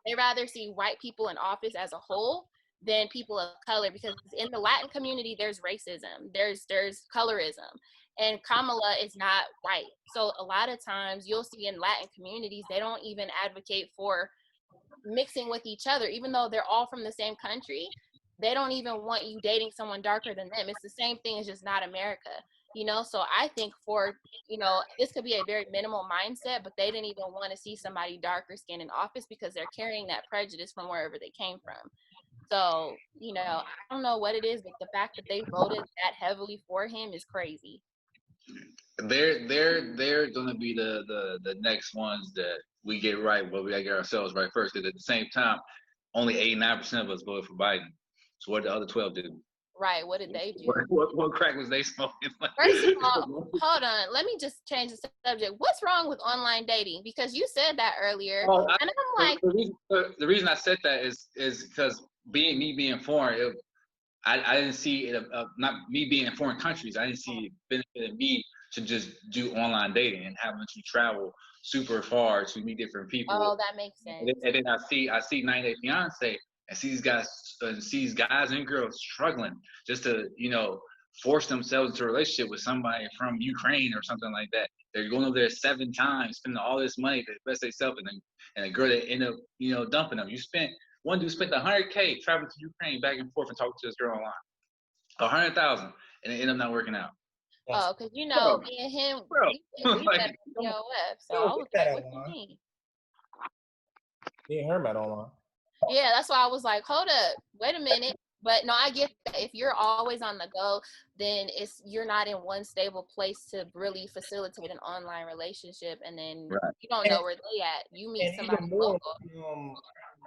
they rather see white people in office as a whole than people of color, because in the Latin community, there's racism, there's colorism, and Kamala is not white. So a lot of times you'll see in Latin communities, they don't even advocate for mixing with each other, even though they're all from the same country. They don't even want you dating someone darker than them. It's the same thing, it's just not America. So I think for, this could be a very minimal mindset, but they didn't even want to see somebody darker skinned in office because they're carrying that prejudice from wherever they came from. So, I don't know what it is, but the fact that they voted that heavily for him is crazy. They're gonna be the next ones that we get right, but we gotta get ourselves right first. Because at the same time, only 89% of us voted for Biden. So what did the other 12 do? Right, what did they do? What crack was they smoking? First of all, hold on. Let me just change the subject. What's wrong with online dating? Because you said that earlier, and I'm like, the reason I said that is because me being foreign, I didn't see it. Not me being in foreign countries, I didn't see it benefiting me to just do online dating and having to travel super far to meet different people. Oh, that makes sense. And then I see 90 Day Fiance. And see these guys and girls struggling just to, force themselves into a relationship with somebody from Ukraine or something like that. They're going over there 7 times, spending all this money to invest themselves, and a girl that end up, dumping them. One dude spent $100K traveling to Ukraine back and forth and talking to this girl online. $100,000, and it ended up not working out. Oh, because me and him, we met POF, so I was like, what you mean? Me and her met online. Yeah, that's why I was like, hold up, wait a minute. But no, I get that. If you're always on the go, then you're not in one stable place to really facilitate an online relationship, and then you don't know where they at. You meet somebody local.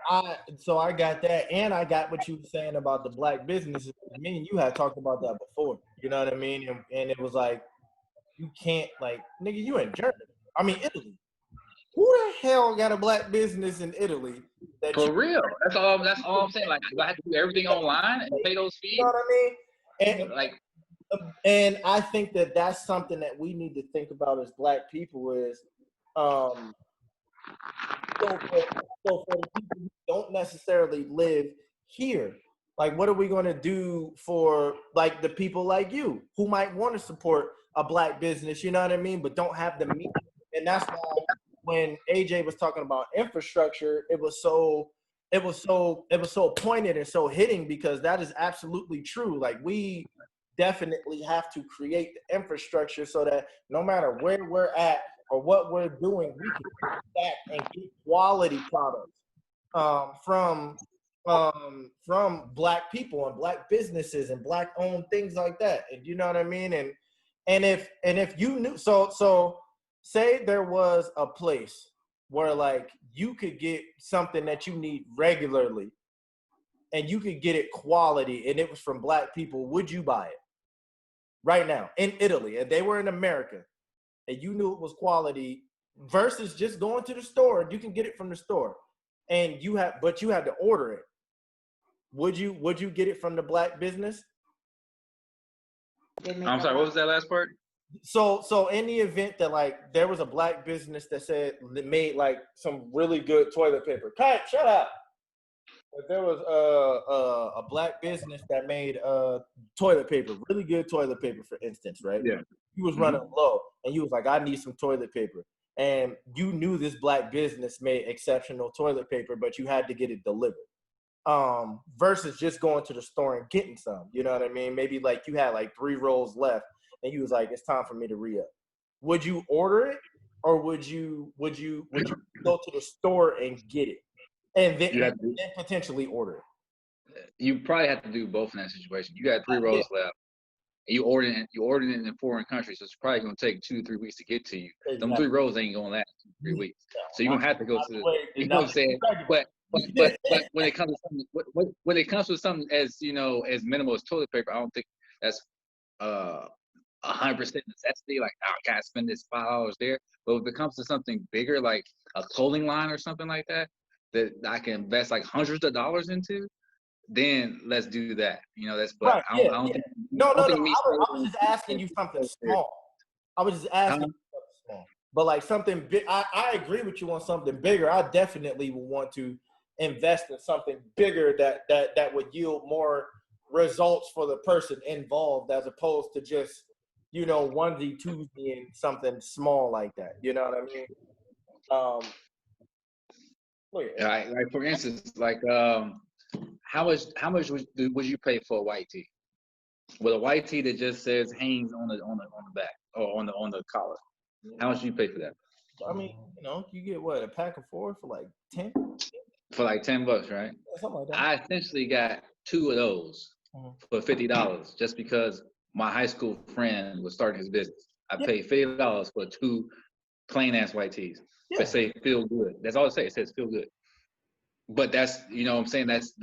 I got that, and I got what you were saying about the black businesses. Me and you had talked about that before. You know what I mean? And it was like, you can't, like, nigga, you in Germany. I mean, Italy. Who the hell got a black business in Italy? For real. That's all I'm saying. Like, do I have to do everything online and pay those fees? You know what I mean? And I think that that's something that we need to think about as black people is, so for the people who don't necessarily live here, like, what are we going to do for, like, the people like you who might want to support a black business, you know what I mean, but don't have the means? And that's why when AJ was talking about infrastructure, it was so pointed and so hitting, because that is absolutely true. Like, we definitely have to create the infrastructure so that no matter where we're at or what we're doing, we can come back and get quality products from black people and black businesses and black owned things like that. And you know what I mean? And if you knew, so say there was a place where, like, you could get something that you need regularly and you could get it quality and it was from black people, would you buy it right now in Italy? And they were in America and you knew it was quality versus just going to the store. You can get it from the store and but you had to order it. Would you get it from the black business? I'm sorry, what was that last part? So in the event that, like, there was a black business that made like some really good toilet paper. Kyle, shut up. If there was a black business that made toilet paper, really good toilet paper, for instance, right? Yeah. He was running low, and he was like, "I need some toilet paper," and you knew this black business made exceptional toilet paper, but you had to get it delivered. Versus just going to the store and getting some. You know what I mean? Maybe like you had like 3 rolls left. And he was like, "It's time for me to re-up." Would you order it, or would you go to the store and get it, and then potentially order it? You probably have to do both in that situation. You got 3 rolls left. And you ordered it in a foreign country, so it's probably going to take 2 to 3 weeks to get to you. Exactly. Them 3 rolls ain't going to last 2 to 3 weeks. So you're going to have to go to the. You know what I'm saying? But when it comes to something, when it comes to something as as minimal as toilet paper, I don't think that's 100% necessity. Like, oh, I can't spend this $5 there. But if it comes to something bigger, like a clothing line or something like that I can invest like hundreds of dollars into, then let's do that. That's. But right, I don't think. No. I was just asking you something small. But like something big. I agree with you on something bigger. I definitely would want to invest in something bigger that would yield more results for the person involved, as opposed to just onesie twosie and something small like that. You know what I mean? Like for instance, like how much would you pay for a white tee? With a white tee that just says Hanes on the back or on the collar. How much do you pay for that? I mean, you get a pack of 4 for like 10. For like $10, right? Something like that. I essentially got 2 of those for $50, just because my high school friend was starting his business. I paid $50 for 2 plain ass white tees. Yeah. That say "feel good." That's all it says. It says "feel good." But that's what I'm saying. That's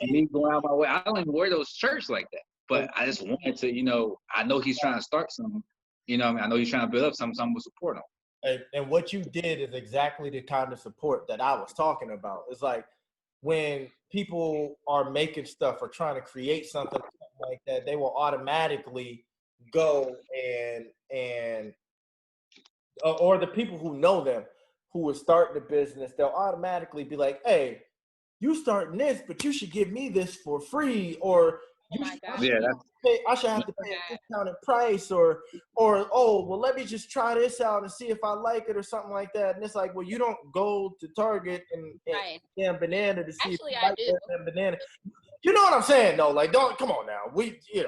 me going out my way. I don't even wear those shirts like that. But I just wanted to, I know he's trying to start something. I know he's trying to build up something. So I'm gonna support him. And what you did is exactly the kind of support that I was talking about. It's like when people are making stuff or trying to create something like that, they will automatically go and or the people who know them who are starting the business, they'll automatically be like, "Hey, you starting this, but you should give me this for free," or I should have to pay a discounted price, or "Oh, well, let me just try this out and see if I like it," or something like that. And it's like, well, you don't go to Target and damn banana to see if you like that banana. You know what I'm saying, though? Like, come on now. But at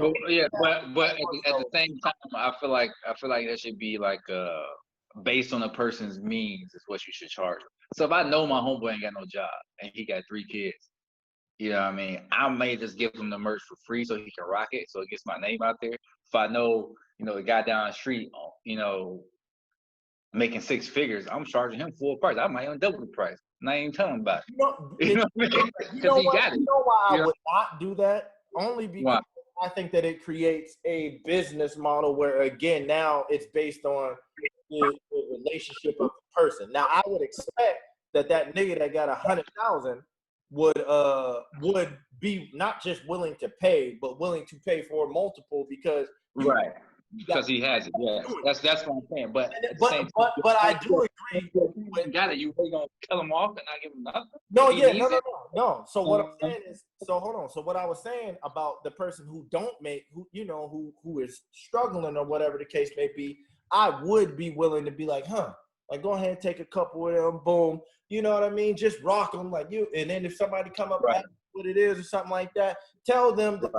the same time, I feel like that should be like based on a person's means is what you should charge. So if I know my homeboy ain't got no job and he got 3 kids, You know what I mean? I may just give him the merch for free so he can rock it, so it gets my name out there. If I know, the guy down the street, making 6 figures, I'm charging him full price. I might even double the price. And I ain't telling him about it. You know what I mean? Because he got it. You know why I Yeah. would not do that? Only because I think that it creates a business model where, again, now it's based on the relationship of the person. Now, I would expect that nigga that got 100,000 would be not just willing to pay, but willing to pay for multiple because because he has it. Yeah, that's what I'm saying. But I do agree. You got it. You really gonna kill him off and not give him nothing? No. So what I'm saying is, hold on. So what I was saying about the person who don't make, who is struggling or whatever the case may be, I would be willing to be like, like go ahead and take a couple of them, boom. You know what I mean? Just rock them like you. And then if somebody come up with what it is or something like that, tell them to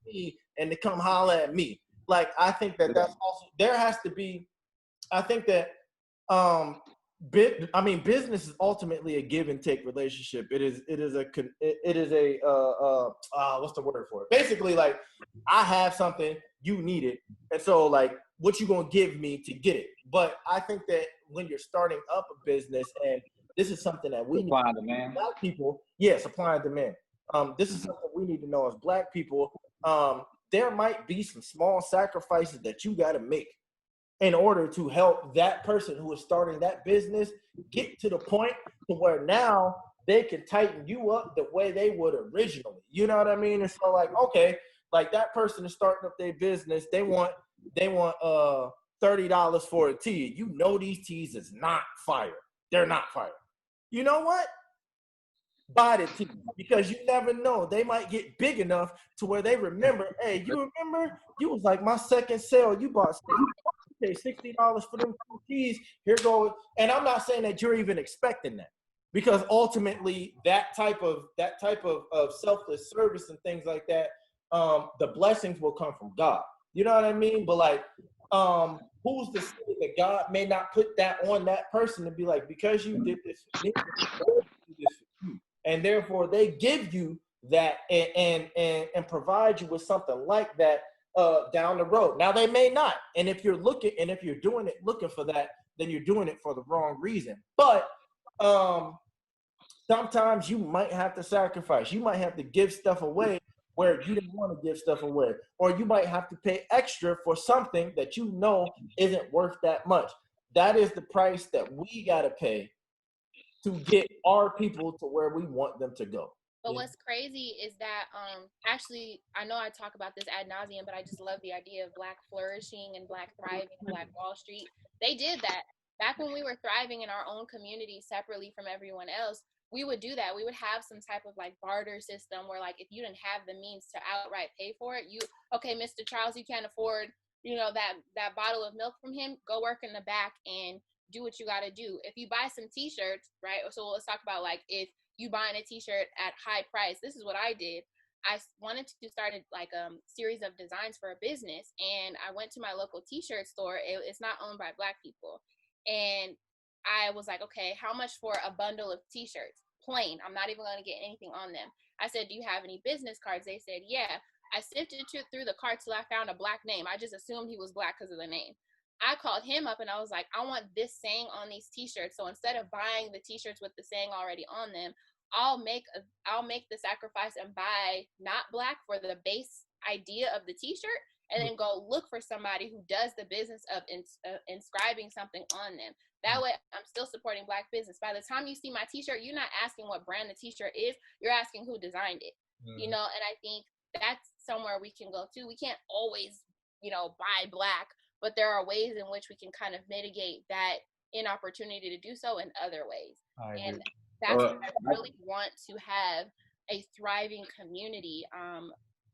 me and to come holler at me. Like, I think that's also, there has to be, I think that, business is ultimately a give and take relationship. It is what's the word for it? Basically, like, I have something, you need it. And so, like, what you gonna give me to get it? But I think that when you're starting up a business, and this is something that we supply and demand. Black people, supply and demand. This is something we need to know as Black people. There might be some small sacrifices that you got to make in order to help that person who is starting that business get to the point to where now they can tighten you up the way they would originally. You know what I mean? And so, like, okay, like that person is starting up their business. They want $30 for a tee. You know these tees is not fire. They're not fire. You know what? Buy the tee, because you never know. They might get big enough to where they remember, hey, you remember? You was like my second sale. You bought $60 for them 2 tees. Here goes. And I'm not saying that you're even expecting that, because ultimately that type of selfless service and things like that, the blessings will come from God. You know what I mean? But like, who's to say that God may not put that on that person to be like, because you did this for me, and therefore they give you that and provide you with something like that down the road. Now they may not, and if you're doing it looking for that, then you're doing it for the wrong reason. But sometimes you might have to sacrifice. You might have to give stuff away where you didn't want to give stuff away, or you might have to pay extra for something that you know isn't worth that much. That is the price that we gotta pay to get our people to where we want them to go. But what's crazy is that actually, I know I talk about this ad nauseum, but I just love the idea of Black flourishing and Black thriving, Black Wall Street. They did that back when we were thriving in our own community separately from everyone else. We would do that. We would have some type of like barter system where, like, if you didn't have the means to outright pay for it, okay, Mr. Charles, you can't afford, that bottle of milk from him, go work in the back and do what you got to do. If you buy some t-shirts, right? So let's talk about, like, if you buying a t-shirt at high price, this is what I did. I wanted to start like a series of designs for a business, and I went to my local t-shirt store. It's not owned by Black people. And I was like, okay, how much for a bundle of t-shirts? Plain. I'm not even going to get anything on them. I said, do you have any business cards? They said, yeah. I sifted through the carts till I found a Black name. I just assumed he was Black because of the name. I called him up and I was like, I want this saying on these t-shirts. So instead of buying the t-shirts with the saying already on them, I'll make the sacrifice and buy not Black for the base idea of the t-shirt, and then go look for somebody who does the business of inscribing something on them. That way I'm still supporting Black business. By the time you see my t-shirt, you're not asking what brand the t-shirt is, you're asking who designed it. And I think that's somewhere we can go to. We can't always, buy Black, but there are ways in which we can kind of mitigate that inopportunity to do so in other ways. And that's why I really want to have a thriving community.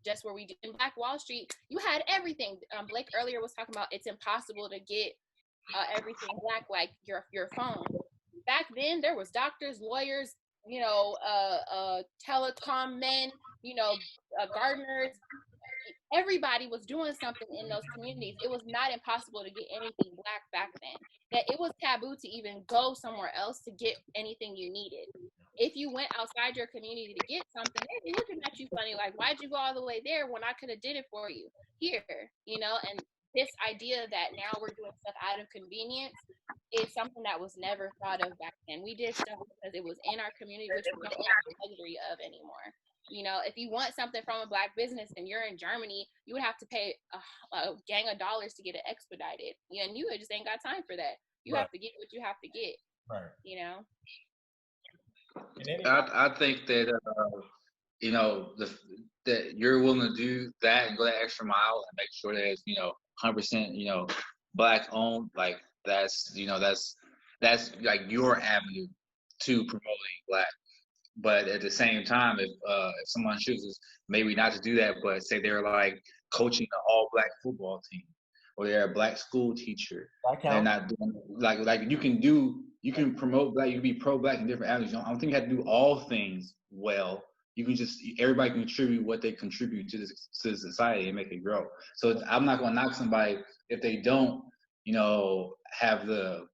Just where we did in Black Wall Street, you had everything. Blake earlier was talking about it's impossible to get everything Black, like your phone. Back then, there was doctors, lawyers, telecom men, gardeners. Everybody was doing something in those communities. It was not impossible to get anything Black back then. That it was taboo to even go somewhere else to get anything you needed. if you went outside your community to get something, they'd be looking at you funny, like, why'd you go all the way there when I could have did it for you here, you know? And this idea that now we're doing stuff out of convenience is something that was never thought of back then. We did stuff because it was in our community, which we don't have the luxury of anymore. You know, if you want something from a Black business and you're in Germany, you would have to pay a gang of dollars to get it expedited. Yeah, and you just ain't got time for that. You have to get what you have to get. Right. You know. I think that you know, that you're willing to do that and go that extra mile and make sure that it's, you know, 100%, you know, Black owned. Like that's like your avenue to promoting Black. But at the same time, if someone chooses maybe not to do that, but say they're like coaching an all-Black football team, or they're a Black school teacher, they're not doing like you can promote Black, you can be pro-Black in different avenues. I don't think you have to do all things well. You can just, everybody can contribute what they contribute to the society and make it grow. So I'm not going to knock somebody if they don't, you know, have the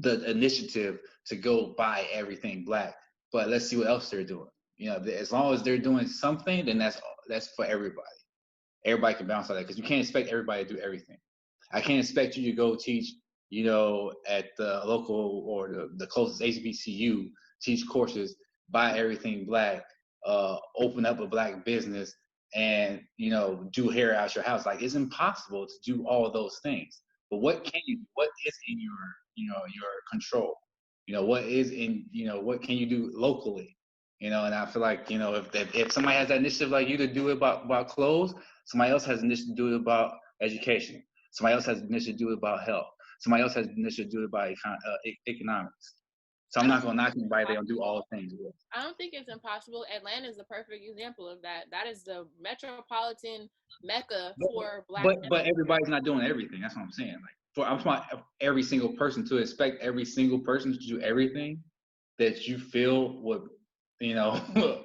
initiative to go buy everything Black. But let's see what else they're doing. You know, as long as they're doing something, then that's for everybody. Everybody can bounce on that, because you can't expect everybody to do everything. I can't expect you to go teach, you know, at the local or the closest HBCU, teach courses, buy everything Black, open up a Black business, and, you know, do hair out your house. Like, it's impossible to do all of those things. But what can you do? What is in your, you know, your control? You know, what is in, you know, what can you do locally? You know, and I feel like, you know, if somebody has that initiative like you to do it about clothes, somebody else has an initiative to do it about education. Somebody else has an initiative to do it about health. Somebody else has an initiative to do it about economics. So I'm not going to knock anybody they don't do all things. I don't think it's impossible. Atlanta is the perfect example of that. That is the metropolitan mecca for Black. But everybody's not doing everything. That's what I'm saying. Like, I'm talking about every single person, to expect every single person to do everything that you feel would, you know,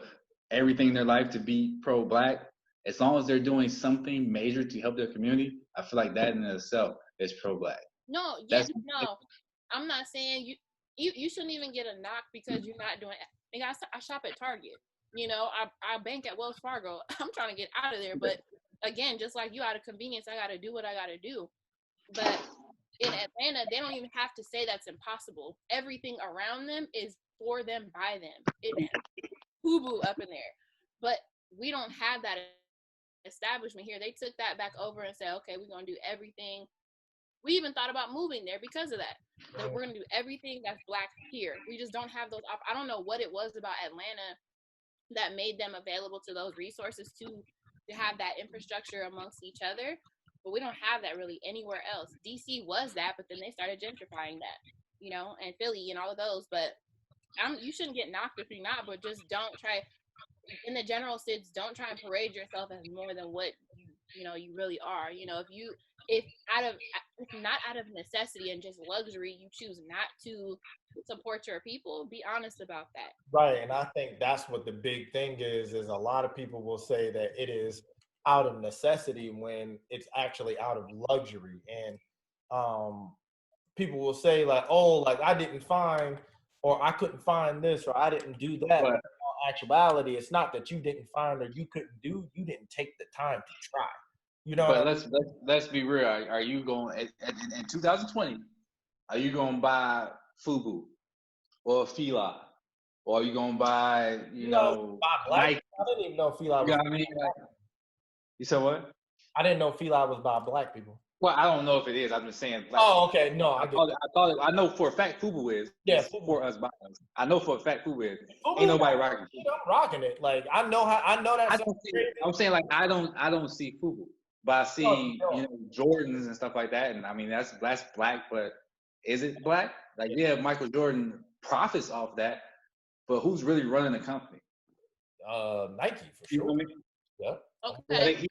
everything in their life to be pro-Black. As long as they're doing something major to help their community, I feel like that in itself is pro-Black. No, yes, no. I'm not saying you shouldn't even get a knock because you're not doing it. I shop at Target. You know, I bank at Wells Fargo. I'm trying to get out of there. But again, just like you, out of convenience, I got to do what I got to do. But in Atlanta, they don't even have to say that's impossible. Everything around them is for them, by them. It's FUBU up in there. But we don't have that establishment here. They took that back over and said, okay, we're going to do everything. We even thought about moving there because of that. That we're going to do everything that's Black here. We just don't have those. I don't know what it was about Atlanta that made them available to those resources to have that infrastructure amongst each other. But we don't have that really anywhere else. DC was that, but then they started gentrifying that, you know, and Philly and all of those. But you shouldn't get knocked if you're not, but just don't try, in the general sense, don't try and parade yourself as more than what you know you really are. You know, if not out of necessity and just luxury, you choose not to support your people, be honest about that. Right, and I think that's what the big thing is a lot of people will say that it is out of necessity when it's actually out of luxury. And people will say like, oh, like I didn't find, or I couldn't find this, or I didn't do that. But in actuality, it's not that you didn't find or you couldn't do, you didn't take the time to try. You know, but let's be real. Are you going in 2020? Are you going to buy FUBU or Fila, or are you going to buy you know Nike? I didn't even know Fila was. You know what I mean? You said what? I didn't know Fila was by Black people. Well, I don't know if it is. I'm just saying. Black people. Okay. No, I know for a fact FUBU is. Yeah, for us. I know for a fact FUBU is. Ain't nobody rocking. I'm rocking it. Like I know that. I'm saying like I don't see FUBU, but I see you know Jordans and stuff like that, and I mean that's Black, but is it Black? Like yeah, Michael Jordan profits off that, but who's really running the company? Nike for sure. You know what I mean? Yeah. Okay.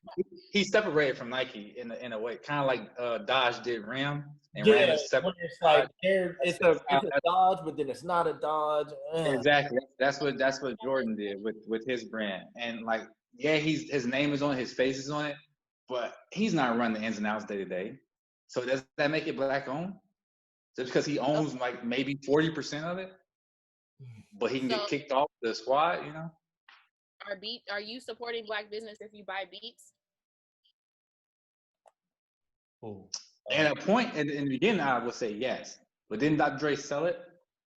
He separated from Nike in a way, kind of like Dodge did Ram. And yeah, Ram is separate. It's like it's a Dodge, but then it's not a Dodge. Exactly. That's what Jordan did with his brand. And like, yeah, his name is on it, his face is on it, but he's not running the ins and outs day to day. So does that make it Black owned? Just because he owns like maybe 40% of it? but he can get So- kicked off the squad, you know? Are you supporting black business if you buy Beats? Ooh. At a point in the beginning, I would say yes. But didn't Dr. Dre sell it?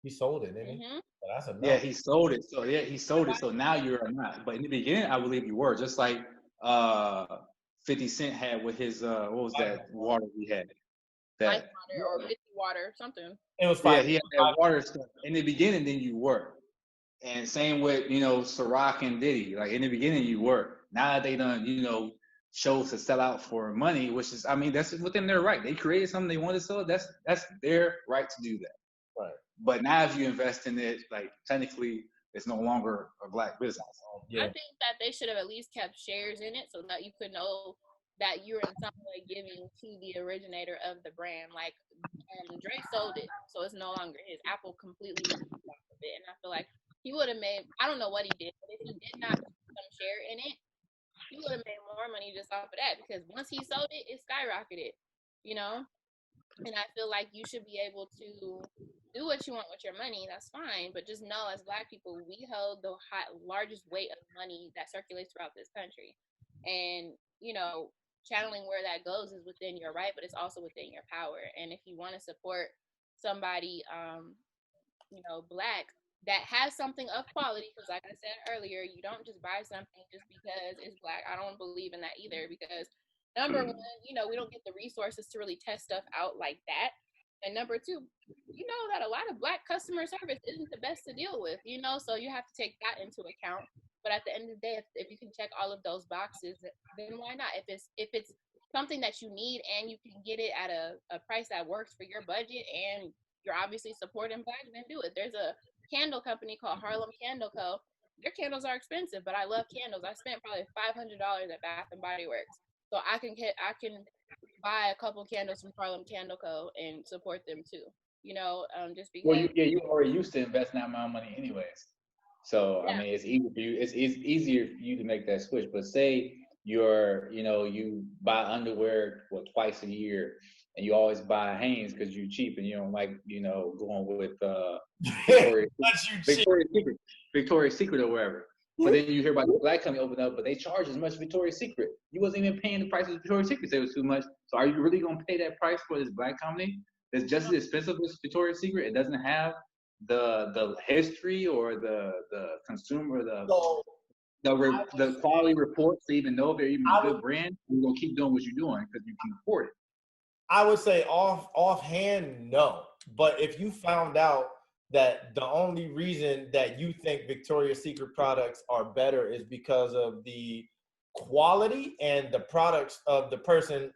He sold it, didn't he? Mm-hmm. But that's a no. Yeah, he sold it. So yeah, he sold it. So now you're not. But in the beginning, I believe you were. Just like 50 Cent had with his what was that water he had? Life That water or 50 water, something. It was yeah, five. he had that water stuff. In the beginning, then you were. And same with, Ciroc and Diddy. Like in the beginning you were. Now that they done, chose to sell out for money, which is, I mean, that's within their right. They created something they wanted to sell. That's their right to do that. Right. But now if you invest in it, like technically it's no longer a black business. Yeah. I think that they should have at least kept shares in it so that you could know that you're in some way giving to the originator of the brand. Like Dre sold it, so it's no longer his. Apple completely bought off of it, and I feel like he would have made. I don't know what he did, but if he did not put some share in it, he would have made more money just off of that. Because once he sold it, it skyrocketed. You know, and I feel like you should be able to do what you want with your money. That's fine, but just know as black people, we hold the largest weight of money that circulates throughout this country, and channeling where that goes is within your right, but it's also within your power. And if you want to support somebody, black that has something of quality, because like I said earlier, you don't just buy something just because it's black. I don't believe in that either, because number one, we don't get the resources to really test stuff out like that. And number two, that a lot of black customer service isn't the best to deal with, so you have to take that into account. But at the end of the day, if you can check all of those boxes, then why not? If it's something that you need and you can get it at a price that works for your budget and you're obviously supporting black, then do it. There's a candle company called Harlem Candle Co. Their candles are expensive, but I love candles. I spent probably $500 at Bath and Body Works, so I can buy a couple candles from Harlem Candle Co. and support them too. Just because. Well, you already used to invest that amount of money anyways. So Yeah. I mean, it's easy for you. It's easier for you to make that switch. But say you buy underwear twice a year, and you always buy Hanes because you're cheap and you don't like going with Victoria's Secret or wherever. But then you hear about the black company open up, but they charge as much as Victoria's Secret. You wasn't even paying the price of Victoria's Secret. It was too much. So are you really gonna pay that price for this black company that's just as expensive as Victoria's Secret? It doesn't have the history or the consumer the quality reports to even know if they're even a good brand. You're gonna keep doing what you're doing because you can afford it. I would say offhand, no. But if you found out that the only reason that you think Victoria's Secret products are better is because of the quality and the products of the person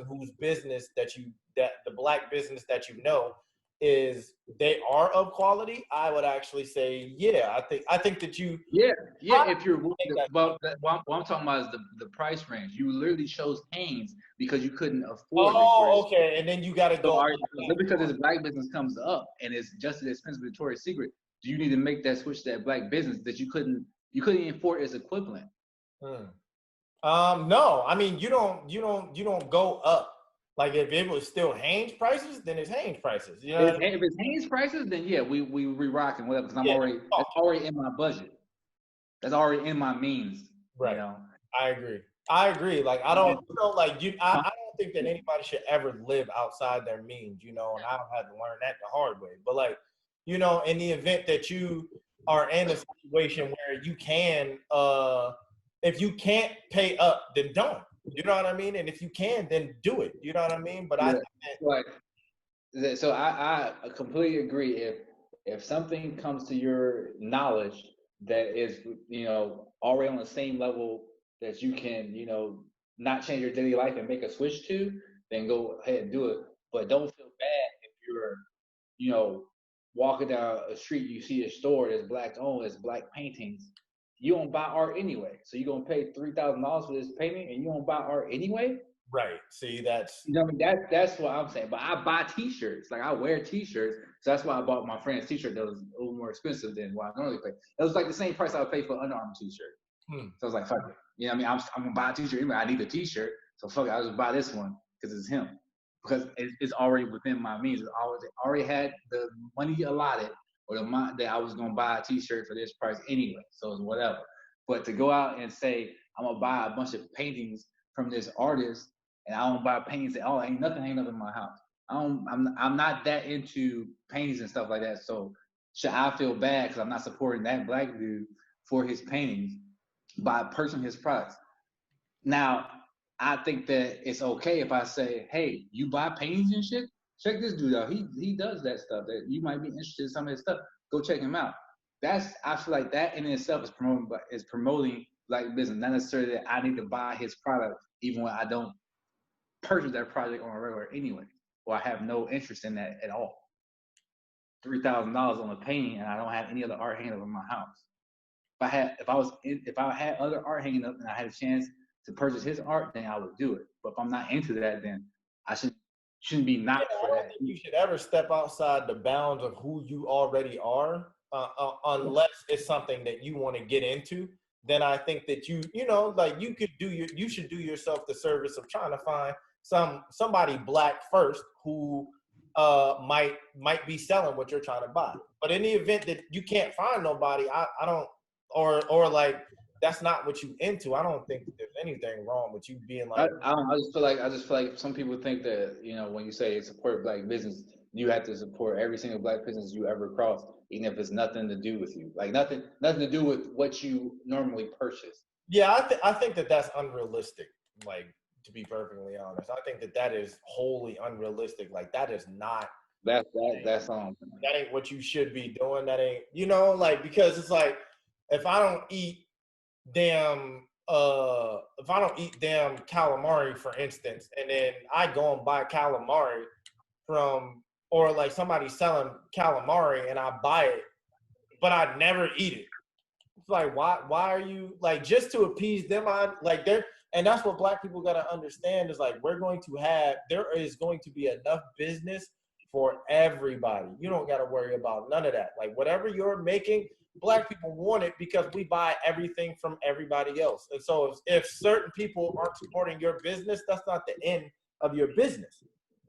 whose business that the black business that is they are of quality, I would actually say, yeah, I think that you if you're well, what I'm talking about is the price range. You literally chose Hanes because you couldn't afford Victoria's okay, and then you got to go just because this black business comes up and it's just as expensive as Victoria's Secret, do you need to make that switch to that black business that you couldn't even afford its equivalent? No, I mean you don't go up. Like if it was still Hanes prices, then it's Hanes prices. You know, if it's Hanes prices, then yeah, we rocking whatever. Because that's already in my budget. That's already in my means. Right. I agree. Like I don't think that anybody should ever live outside their means. And I've had to learn that the hard way. But like, in the event that you are in a situation where you can, if you can't pay up, then don't. You know what I mean? And if you can, then do it. You know what I mean? But so I completely agree. If something comes to your knowledge that is, already on the same level that you can, not change your daily life and make a switch to, then go ahead and do it. But don't feel bad if you're, walking down a street, you see a store that's black owned, that's black paintings. You don't buy art anyway. So you're gonna pay $3,000 for this painting and you don't buy art anyway? Right. See, that's that's what I'm saying. But I buy t-shirts. Like I wear t-shirts. So that's why I bought my friend's t-shirt that was a little more expensive than what I normally pay. It was like the same price I would pay for an Under Armour t-shirt. So I was like, fuck it. You know what I mean? I'm gonna buy a t-shirt anyway. I need a t-shirt. So fuck it, I'll just buy this one because it's him. Because it's already within my means. It already had the money allotted or the mind that I was gonna buy a T-shirt for this price anyway. So it's whatever. But to go out and say I'm gonna buy a bunch of paintings from this artist, and I don't buy paintings that ain't nothing hanging up in my house. I'm not that into paintings and stuff like that. So should I feel bad because I'm not supporting that black dude for his paintings by purchasing his products? Now, I think that it's okay if I say, hey, you buy paintings and shit? Check this dude out. He does that stuff that you might be interested in some of his stuff. Go check him out. I feel like that in itself is promoting black business, not necessarily that I need to buy his product even when I don't purchase that project on a regular anyway, or I have no interest in that at all. $3,000 on a painting and I don't have any other art hanging up in my house. If I had other art hanging up and I had a chance to purchase his art, then I would do it. But if I'm not into that, then I shouldn't be knocked for that. I don't think you should ever step outside the bounds of who you already are, unless it's something that you want to get into. Then I think that you should do yourself the service of trying to find somebody black first who might be selling what you're trying to buy. But in the event that you can't find nobody, I don't, or like that's not what you into, I don't think that there's anything wrong with you being like. I just feel like some people think that, when you say support black business, you have to support every single black business you ever cross, even if it's nothing to do with you, like nothing to do with what you normally purchase. Yeah, I think that that's unrealistic. Like, to be perfectly honest, I think that is wholly unrealistic. Like, that is not. That's That ain't what you should be doing. That ain't, because it's like, if I don't eat damn calamari, for instance, and then I go and buy calamari or like somebody selling calamari and I buy it, but I never eat it. It's like, why are you, like, just to appease them? And that's what black people got to understand is, like, there is going to be enough business for everybody. You don't got to worry about none of that. Like, whatever you're making, black people want it because we buy everything from everybody else. And so if certain people aren't supporting your business, that's not the end of your business.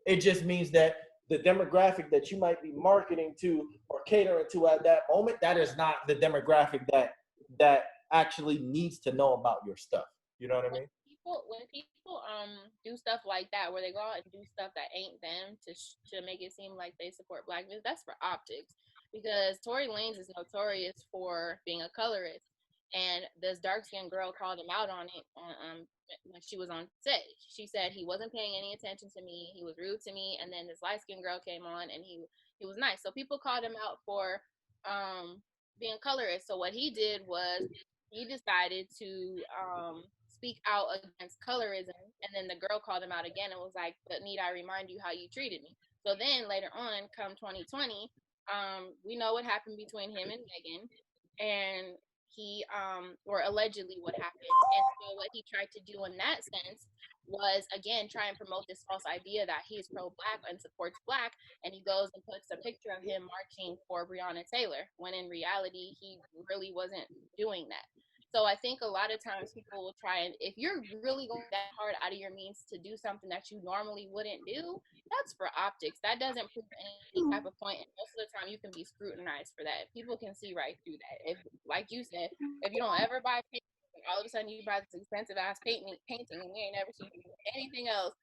It just means that the demographic that you might be marketing to or catering to at that moment, that is not the demographic that actually needs to know about your stuff. You know what I mean? When people do stuff like that, where they go out and do stuff that ain't them to make it seem like they support black business, that's for optics. Because Tory Lanez is notorious for being a colorist, and this dark-skinned girl called him out on it when she was on set. She said he wasn't paying any attention to me, he was rude to me, and then this light-skinned girl came on and he was nice. So people called him out for being a colorist. So what he did was he decided to speak out against colorism, and then the girl called him out again and was like, but need I remind you how you treated me? So then later on, come 2020, we know what happened between him and Megan, and he or allegedly what happened. And so what he tried to do in that sense was, again, try and promote this false idea that he's pro-black and supports black, and he goes and puts a picture of him marching for Breonna Taylor, when in reality he really wasn't doing that. So I think a lot of times people will try, and if you're really going that hard out of your means to do something that you normally wouldn't do, that's for optics. That doesn't prove any type of point. And most of the time you can be scrutinized for that. People can see right through that. If, like you said, if you don't ever buy painting, all of a sudden you buy this expensive ass painting and we ain't never seen you do anything else,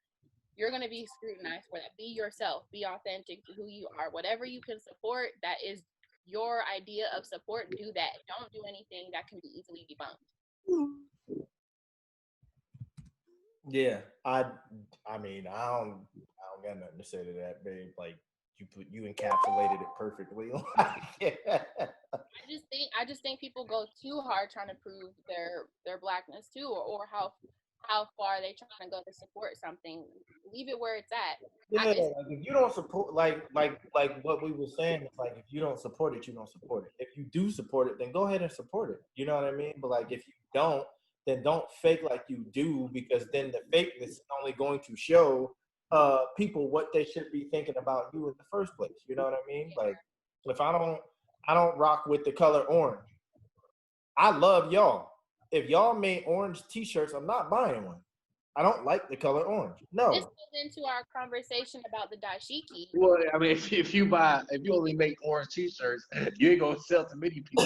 you're going to be scrutinized for that. Be yourself. Be authentic to who you are. Whatever you can support, that is your idea of support, do that. Don't do anything that can be easily debunked. Yeah, I mean, I don't got nothing to say to that, babe. Like, you encapsulated it perfectly. I just think people go too hard trying to prove their blackness too, or how far they trying to go to support something. Leave it where it's at. Yeah, like if you don't support, like what we were saying, it's like if you don't support it, you don't support it. If you do support it, then go ahead and support it. You know what I mean? But like if you don't, then don't fake like you do, because then the fakeness is only going to show people what they should be thinking about you in the first place. You know what I mean? Like if I don't rock with the color orange. I love y'all. If y'all made orange t-shirts, I'm not buying one. I don't like the color orange. No. This goes into our conversation about the dashiki. Well, I mean, if you only make orange T-shirts, you ain't gonna sell to many people.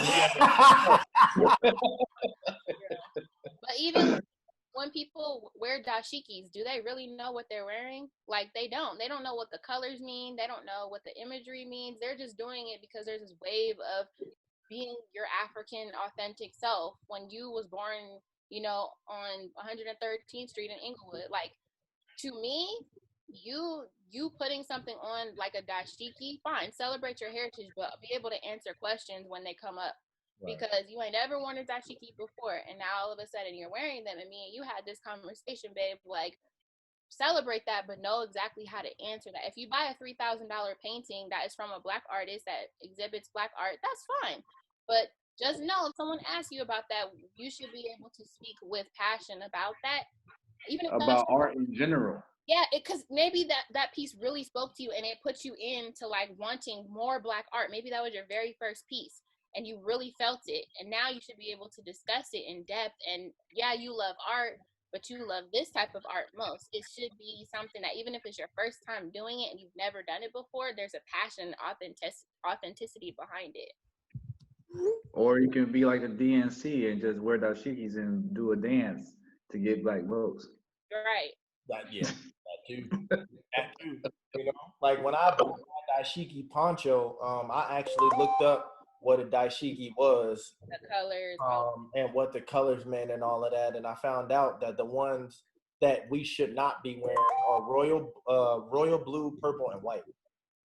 But even when people wear dashikis, do they really know what they're wearing? Like, they don't. They don't know what the colors mean. They don't know what the imagery means. They're just doing it because there's this wave of being your African authentic self. When you was born, you know, on 113th Street in Inglewood, like, to me, you putting something on like a dashiki, fine, celebrate your heritage, but be able to answer questions when they come up. Right. Because you ain't ever worn a dashiki before, and now all of a sudden you're wearing them, and me and you had this conversation, babe, like, celebrate that, but know exactly how to answer that. If you buy a $3,000 painting that is from a Black artist that exhibits Black art, that's fine. But just know if someone asks you about that, you should be able to speak with passion about that. Even if about art in general. Yeah, because maybe that piece really spoke to you and it put you into like wanting more Black art. Maybe that was your very first piece and you really felt it. And now you should be able to discuss it in depth. And yeah, you love art, but you love this type of art most. It should be something that even if it's your first time doing it and you've never done it before, there's a passion, authenticity behind it. Or you can be like a DNC and just wear dashikis and do a dance to get Black votes. Right. That too. That too. You know, like when I bought my dashiki poncho, I actually looked up what a dashiki was, the colors, and what the colors meant and all of that, and I found out that the ones that we should not be wearing are royal blue, purple, and white,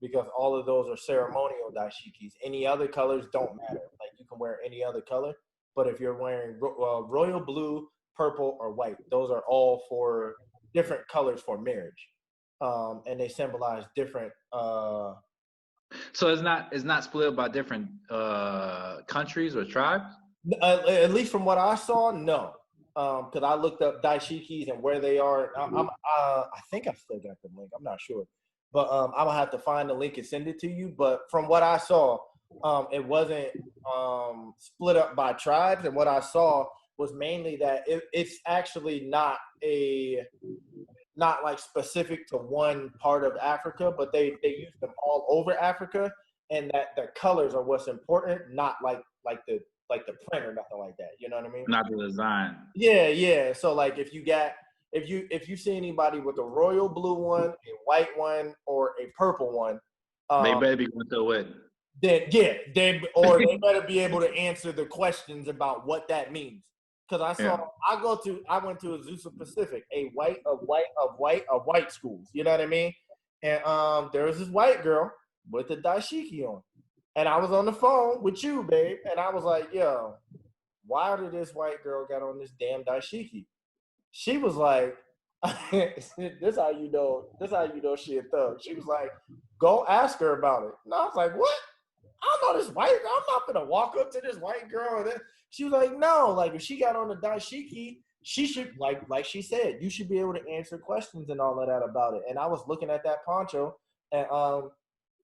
because all of those are ceremonial dashikis. Any other colors don't matter. Like, you can wear any other color, but if you're wearing royal blue, purple, or white, those are all for different colors for marriage, and they symbolize different. So it's not split up by different countries or tribes. At least from what I saw, no. Because I looked up dashikis and where they are. I think I still got the link. I'm not sure, but I'm gonna have to find the link and send it to you. But from what I saw, it wasn't split up by tribes, and what I saw was mainly that it's actually not like specific to one part of Africa, but they use them all over Africa, and that the colors are what's important, not like the print or nothing like that. You know what I mean? Not the design. Yeah. So like if you see anybody with a royal blue one, a white one, or a purple one, they better be going to a wedding. Then they better be able to answer the questions about what that means. Because I went to Azusa Pacific, a white schools. You know what I mean? And there was this white girl with a dashiki on, and I was on the phone with you, babe, and I was like, "Yo, why did this white girl got on this damn dashiki?" She was like, "This how you know she a thug." She was like, "Go ask her about it." And I was like, "What? I don't know this white girl. I'm not gonna walk up to this white girl." And she was like, "No, like if she got on the dashiki, she should like she said, you should be able to answer questions and all of that about it." And I was looking at that poncho, and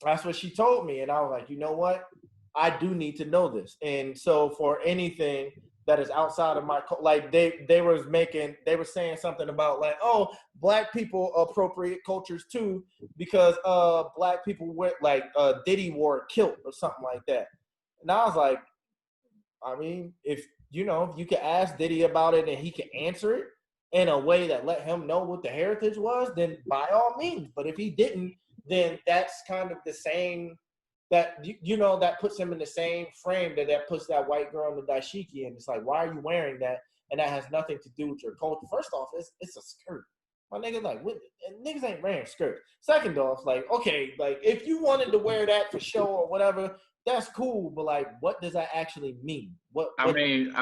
that's what she told me, and I was like, you know what? I do need to know this. And so for anything that is outside of my like they were saying something about like, oh, Black people appropriate cultures too because Black people wear like Diddy wore a kilt or something like that. And I was like, I mean, if you can ask Diddy about it and he can answer it in a way that let him know what the heritage was, then by all means. But if he didn't, then that's kind of the same. That that puts him in the same frame that puts that white girl in the dashiki, and it's like, why are you wearing that? And that has nothing to do with your culture. First off, it's a skirt. My nigga, like, what? Niggas ain't wearing skirts. Second off, like, okay, like if you wanted to wear that for show or whatever, that's cool. But like, what does that actually mean? I mean,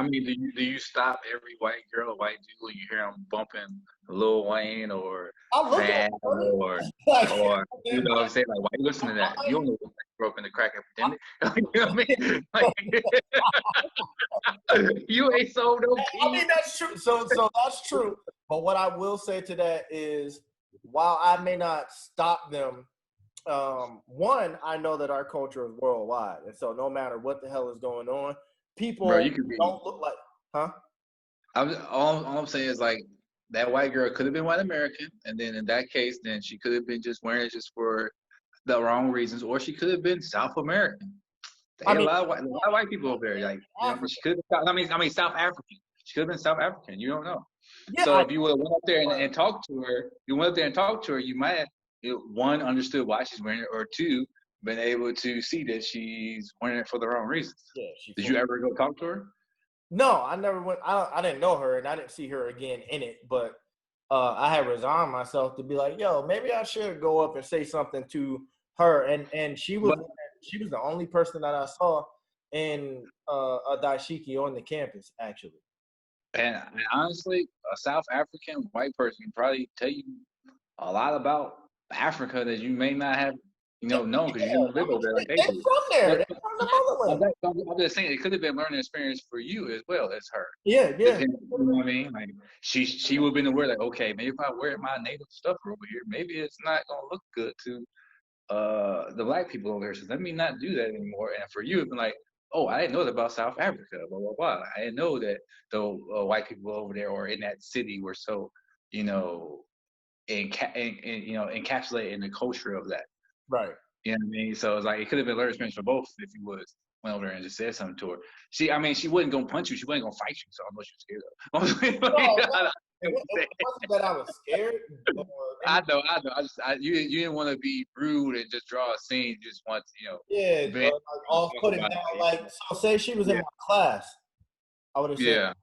do you stop every white girl, white dude, when you hear them bumping Lil Wayne or Van or you know what I'm saying? Like, why you listening to that? You don't know what broke in the crack epidemic. You know what I mean? Like, you ain't sold no peace. I mean, that's true. So that's true. But what I will say to that is, while I may not stop them, one, I know that our culture is worldwide, and so no matter what the hell is going on, people don't look like, huh? All I'm saying is, like, that white girl could have been white American, and then in that case, then she could have been just wearing it just for the wrong reasons, or she could have been South American. They a lot of white people over there. Like, you know, she could have. I mean, South African. She could have been South African. You don't know. Yeah, so if you would have went up there and talked to her, you might have, one, understood why she's wearing it, or two, been able to see that she's wearing it for the wrong reasons. Yeah. Did you ever go talk to her? No, I never went. I didn't know her, and I didn't see her again in it. But I had resigned myself to be like, yo, maybe I should go up and say something to her. And she was the only person that I saw in a dashiki on the campus, actually. And honestly, a South African white person can probably tell you a lot about Africa that you may not have, known because you don't live over there like they do. They're from there. They're from the motherland. I'm just saying, it could have been a learning experience for you as well as her. Yeah. You know what I mean? Like, she would have been aware, like, okay, maybe if I wear my native stuff over here, maybe it's not going to look good to the black people over here. So let me not do that anymore. And for you, it's been like, oh, I didn't know that about South Africa, blah, blah, blah. I didn't know that the white people over there or in that city were so, encapsulated in the culture of that. Right. You know what I mean? So it's like, it could have been a learning experience for both if you went over there and just said something to her. She wasn't going to punch you. She wasn't going to fight you. So I know she was scared of. It wasn't that I was scared. I know. You didn't want to be rude and just draw a scene. You just want, Yeah, like off putting down. Like, so say she was in my class, I would have said, yeah.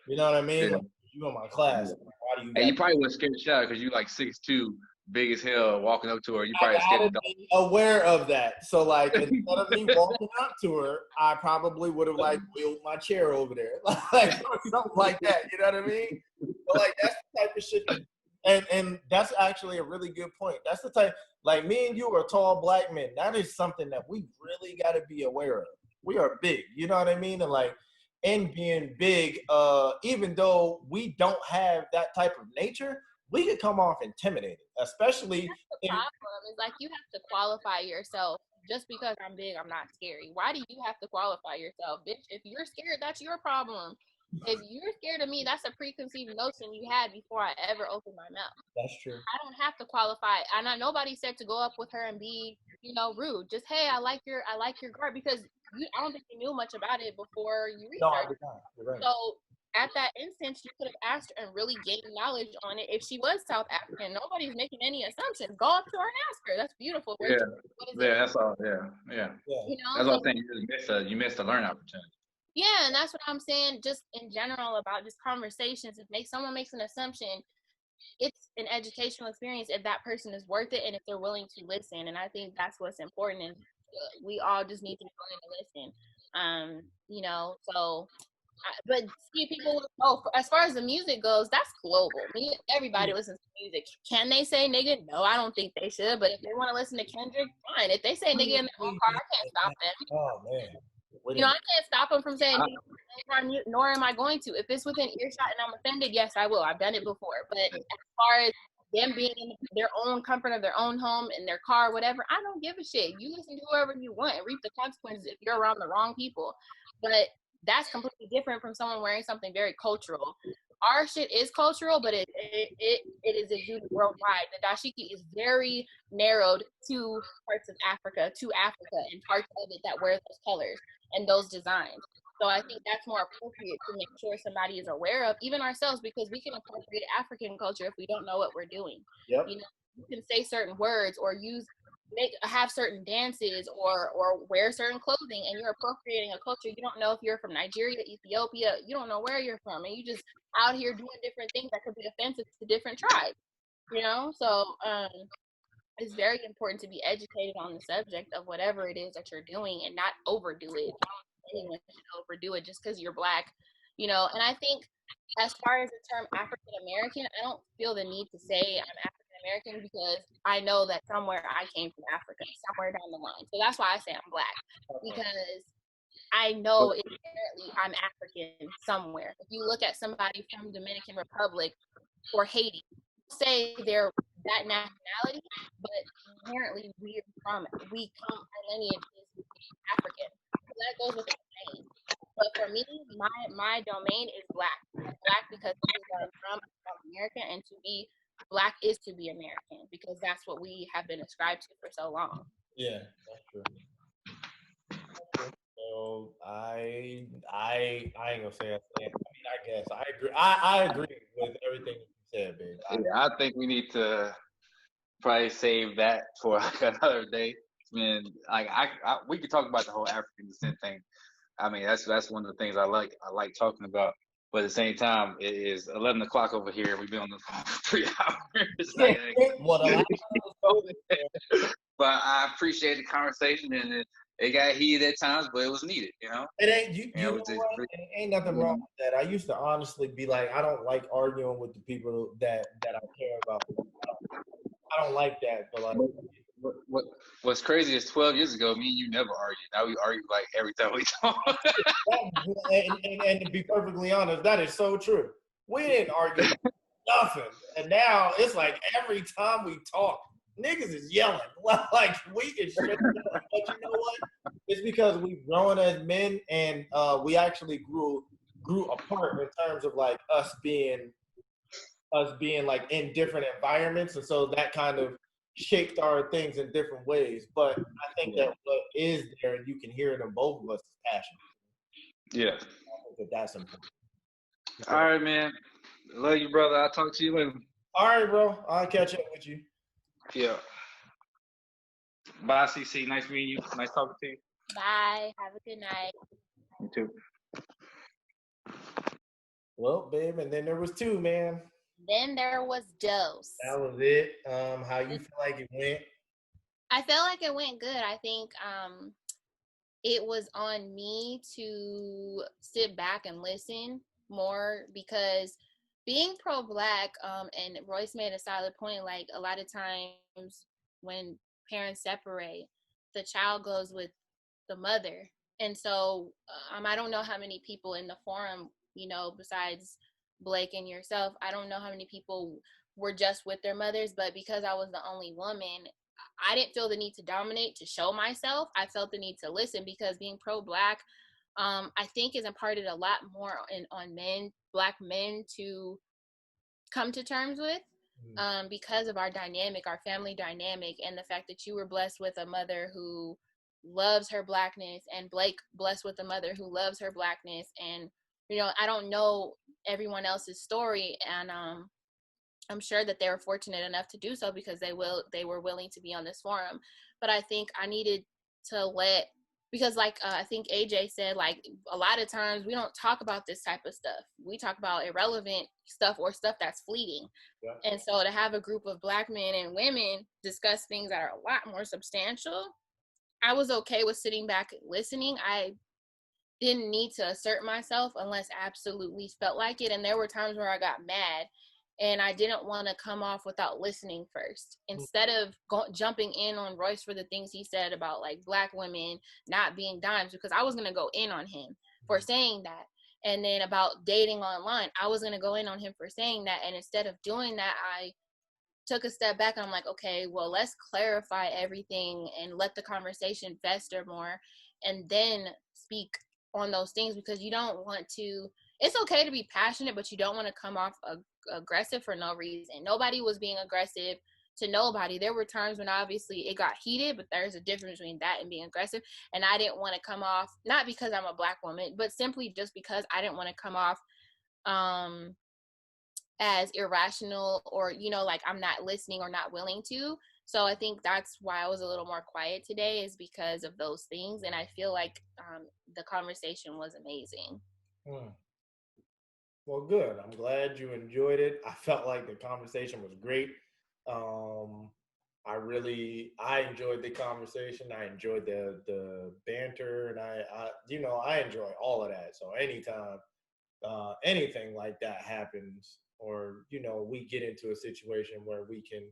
You know what I mean? Yeah. Like, you in my class. Yeah. Why do you? And you probably would have scared the shit out because you like 6'2", big as hell, walking up to her. You probably scared the be aware of that. So like, instead of me walking up to her, I probably would have like wheeled my chair over there, like something like that. You know what I mean? So like, that's the type of shit. And that's actually a really good point. That's the type, like, me and you are tall black men. That is something that we really got to be aware of. We are big, you know what I mean? And like, in being big, even though we don't have that type of nature, we could come off intimidated, especially. That's the problem. Is like, you have to qualify yourself. Just because I'm big, I'm not scary. Why do you have to qualify yourself? Bitch, if you're scared, that's your problem. If you're scared of me, that's a preconceived notion you had before I ever opened my mouth. That's true. I don't have to qualify. And nobody said to go up with her and be, rude. Just, hey, I like your garb, because I don't think you knew much about it before you researched. No, I did not. You're right. So at that instance, you could have asked her and really gained knowledge on it. If she was South African, nobody's making any assumptions. Go up to her and ask her. That's beautiful. That's all. Yeah. That's all I'm saying. You missed a learning opportunity. Yeah, and that's what I'm saying, just in general about just conversations. If someone makes an assumption, it's an educational experience if that person is worth it and if they're willing to listen. And I think that's what's important. And we all just need to be willing to listen. But see, people, as far as the music goes, that's global. Everybody listens to music. Can they say nigga? No, I don't think they should. But if they want to listen to Kendrick, fine. If they say nigga in their own car, I can't stop them. Oh, man. I can't stop them from saying, nor am I going to. If it's within earshot and I'm offended, yes, I will. I've done it before. But as far as them being in their own comfort of their own home, in their car, whatever, I don't give a shit. You listen to whoever you want and reap the consequences if you're around the wrong people. But that's completely different from someone wearing something very cultural. Our shit is cultural, but it is exuded worldwide. The dashiki is very narrowed to parts of Africa, and parts of it that wear those colors and those designs. So I think that's more appropriate to make sure somebody is aware of, even ourselves, because we can appropriate African culture if we don't know what we're doing. Yep. You can say certain words or have certain dances or wear certain clothing, and you're appropriating a culture. You don't know if you're from Nigeria, Ethiopia. You don't know where you're from, and you just out here doing different things that could be offensive to different tribes. So it's very important to be educated on the subject of whatever it is that you're doing and not overdo it. I don't think anyone should overdo it just because you're black, And I think as far as the term African American, I don't feel the need to say I'm African American because I know that somewhere I came from Africa, somewhere down the line. So that's why I say I'm black, because I know inherently I'm African somewhere. If you look at somebody from Dominican Republic or Haiti, say they're that nationality, but inherently our lineage is African. So that goes with the name. But for me, my domain is black. Black because this is where I'm from. I'm American, and to be Black is to be American, because that's what we have been ascribed to for so long. Yeah, that's true. So I ain't gonna say I mean, I guess I agree. I agree with everything you said, babe. I think we need to probably save that for like another day. I mean, like we could talk about the whole African descent thing. I mean, that's one of the things I like talking about. But at the same time, it is 11 o'clock over here. We've been on the phone for 3 hours. But I appreciate the conversation, and it got heated at times, but it was needed, you know? It ain't you know what? It ain't nothing wrong with that. I used to honestly be like, I don't like arguing with the people that I care about. I don't like that, but like. What's crazy is 12 years ago, me and you never argued. Now we argue like every time we talk. and to be perfectly honest, that is so true. We didn't argue nothing, and now it's like every time we talk, niggas is yelling. Like we can straight up. But you know what? It's because we've grown as men, and we actually grew apart in terms of like us being like in different environments, and so that kind of shaped our things in different ways. But I think that what is there, and you can hear it in both of us, is passion. Yeah. I think that's important. All right, man. Love you, brother. I'll talk to you later. All right, bro. I'll catch up with you. Yeah. Bye, Cici. Nice meeting you. Nice talking to you. Bye. Have a good night. You too. Well, babe, and then there was two, man. Then there was Dose. That was it. How you feel like it went? I felt like it went good. I think it was on me to sit back and listen more, because being pro-Black, and Royce made a solid point, like a lot of times when parents separate, the child goes with the mother. And so I don't know how many people in the forum, you know, besides Blake and yourself, I don't know how many people were just with their mothers, but because I was the only woman, I didn't feel the need to dominate, to show myself. I felt the need to listen, because being pro-Black, I think is imparted a lot more on men, Black men, to come to terms with, because of our dynamic, our family dynamic, and the fact that you were blessed with a mother who loves her Blackness, and Blake blessed with a mother who loves her Blackness. And, you know, I don't know everyone else's story, and I'm sure that they were fortunate enough to do so, because they were willing to be on this forum. But I think I needed to because like I think AJ said, like a lot of times we don't talk about this type of stuff. We talk about irrelevant stuff, or stuff that's fleeting. Yeah. And so to have a group of Black men and women discuss things that are a lot more substantial, I was okay with sitting back and listening. I didn't need to assert myself unless I absolutely felt like it. And there were times where I got mad, and I didn't want to come off without listening first. Instead of jumping in on Royce for the things he said about like Black women not being dimes, because I was going to go in on him for saying that. And then about dating online, I was going to go in on him for saying that. And instead of doing that, I took a step back, and I'm like, okay, well, let's clarify everything and let the conversation fester more, and then speak on those things, because you don't want to, it's okay to be passionate, but you don't want to come off aggressive for no reason. Nobody was being aggressive to nobody. There were times when obviously it got heated, but there's a difference between that and being aggressive. And I didn't want to come off, not because I'm a Black woman, but simply just because I didn't want to come off as irrational, or, you know, like I'm not listening or not willing to. So I think that's why I was a little more quiet today, is because of those things. And I feel like the conversation was amazing. Well, good. I'm glad you enjoyed it. I felt like the conversation was great. I enjoyed the conversation. I enjoyed the banter, and I enjoy all of that. So anytime anything like that happens, or, you know, we get into a situation where we can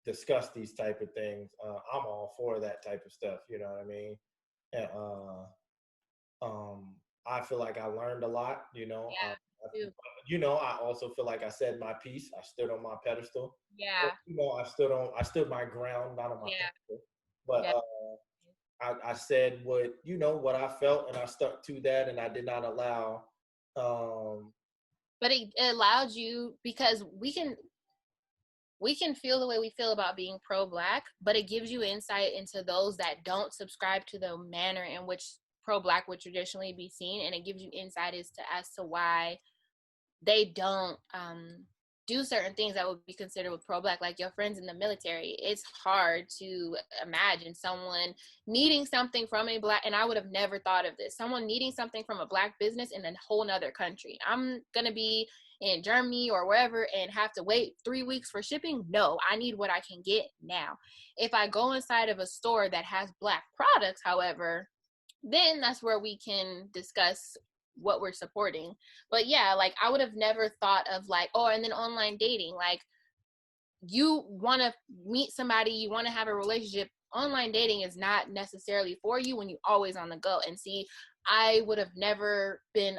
discuss these type of things, I'm all for that type of stuff. You know what I mean? And I feel like I learned a lot. You know. Yeah. I also feel like I said my piece. I stood on my pedestal. Yeah. But, I stood my ground, not on my pedestal. But I said what I felt, and I stuck to that, and I did not allow But it allowed you, because we can feel the way we feel about being pro-Black, but it gives you insight into those that don't subscribe to the manner in which pro-Black would traditionally be seen, and it gives you insight as to why they don't do certain things that would be considered with pro-Black, like your friends in the military. It's hard to imagine someone needing something from a Black, and I would have never thought of this, someone needing something from a Black business in a whole nother country. I'm gonna be in Germany or wherever and have to wait 3 weeks for shipping. No, I need what I can get now. If I go inside of a store that has Black products, however, then that's where we can discuss what we're supporting. But yeah, like I would have never thought of like, oh, and then online dating, like you want to meet somebody, you want to have a relationship. Online dating is not necessarily for you when you're always on the go. And see, I would have never been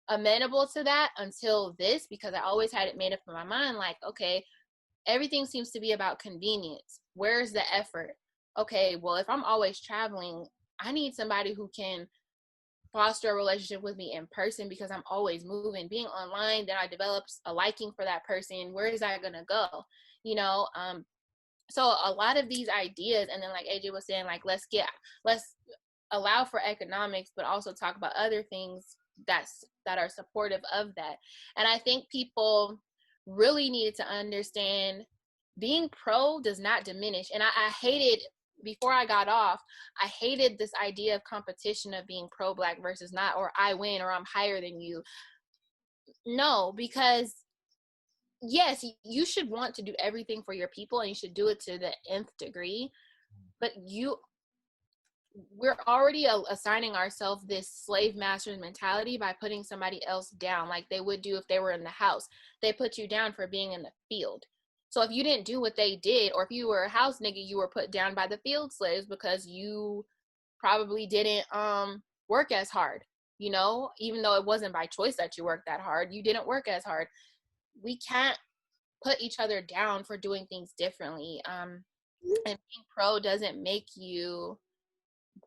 amenable to that until this, because I always had it made up in my mind, like, okay, everything seems to be about convenience. Where's the effort? Okay, well, if I'm always traveling, I need somebody who can foster a relationship with me in person, because I'm always moving. Being online, then I develop a liking for that person. Where is that gonna go? You know, so a lot of these ideas, and then like AJ was saying, like let's allow for economics, but also talk about other things that are supportive of that. And I think people really needed to understand being pro does not diminish. And I hated, before I got off, I hated this idea of competition of being pro-Black versus not, or I win, or I'm higher than you. No, because yes, you should want to do everything for your people, and you should do it to the nth degree, but we're already assigning ourselves this slave master's mentality by putting somebody else down, like they would do if they were in the house. They put you down for being in the field. So if you didn't do what they did, or if you were a house nigga, you were put down by the field slaves because you probably didn't work as hard, you know, even though it wasn't by choice that you worked that hard, you didn't work as hard. We can't put each other down for doing things differently. And being pro doesn't make you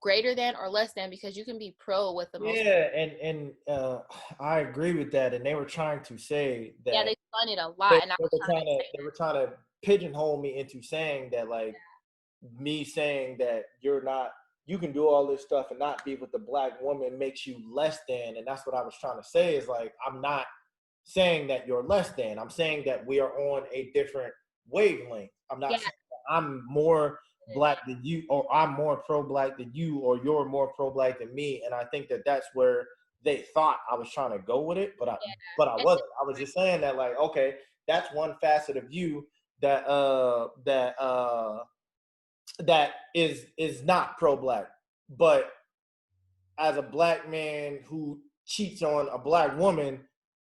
greater than or less than, because you can be pro with the most. Yeah, and I agree with that. And they were trying to say that. Yeah, they spun it a lot, they, and they were trying to pigeonhole me into saying that, like, me saying that you can do all this stuff and not be with the Black woman makes you less than. And that's what I was trying to say, is like, I'm not saying that you're less than. I'm saying that we are on a different wavelength. I'm not saying that I'm more Black than you, or I'm more pro-Black than you, or you're more pro-Black than me. And I think that that's where they thought I was trying to go with it, but I wasn't. I was just saying that, like, okay, that's one facet of you that is not pro-Black. But as a Black man who cheats on a Black woman,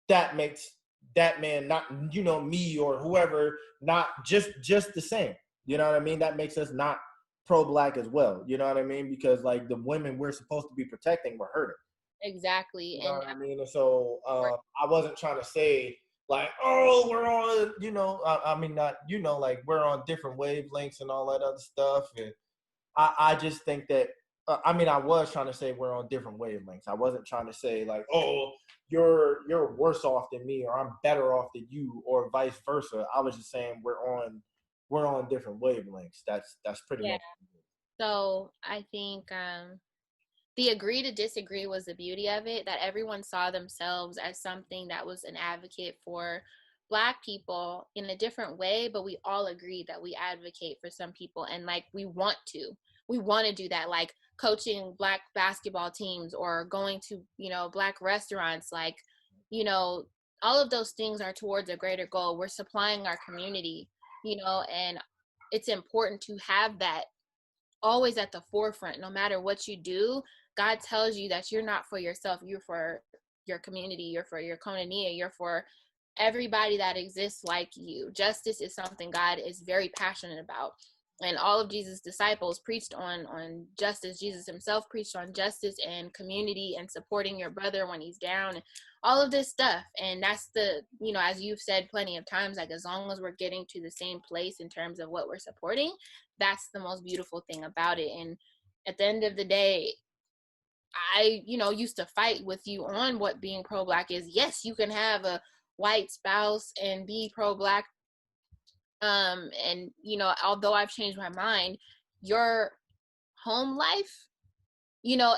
that makes that man not, you know, me or whoever, not just the same. You know what I mean? That makes us not pro-Black as well. You know what I mean? Because like the women we're supposed to be protecting were hurting. Exactly. You know what I mean? And so I wasn't trying to say like, oh, we're on, you know, I mean, not, you know, like we're on different wavelengths and all that other stuff. And I just think that, I mean, I was trying to say we're on different wavelengths. I wasn't trying to say like, oh, you're worse off than me, or I'm better off than you, or vice versa. I was just saying we're on different wavelengths. That's pretty much. So I think the agree to disagree was the beauty of it, that everyone saw themselves as something that was an advocate for Black people in a different way, but we all agreed that we advocate for some people, and like we want to do that, like coaching Black basketball teams or going to, you know, Black restaurants, like, you know, all of those things are towards a greater goal. We're supplying our community, you know, and it's important to have that always at the forefront. No matter what you do, God tells you that you're not for yourself, you're for your community, you're for your koinonia, you're for everybody that exists like you. Justice is something God is very passionate about. And all of Jesus' disciples preached on justice. Jesus himself preached on justice and community and supporting your brother when he's down, all of this stuff. And that's the, you know, as you've said plenty of times, like as long as we're getting to the same place in terms of what we're supporting, that's the most beautiful thing about it. And at the end of the day, I, used to fight with you on what being pro-Black is. Yes, you can have a white spouse and be pro-Black. And, although I've changed my mind, your home life,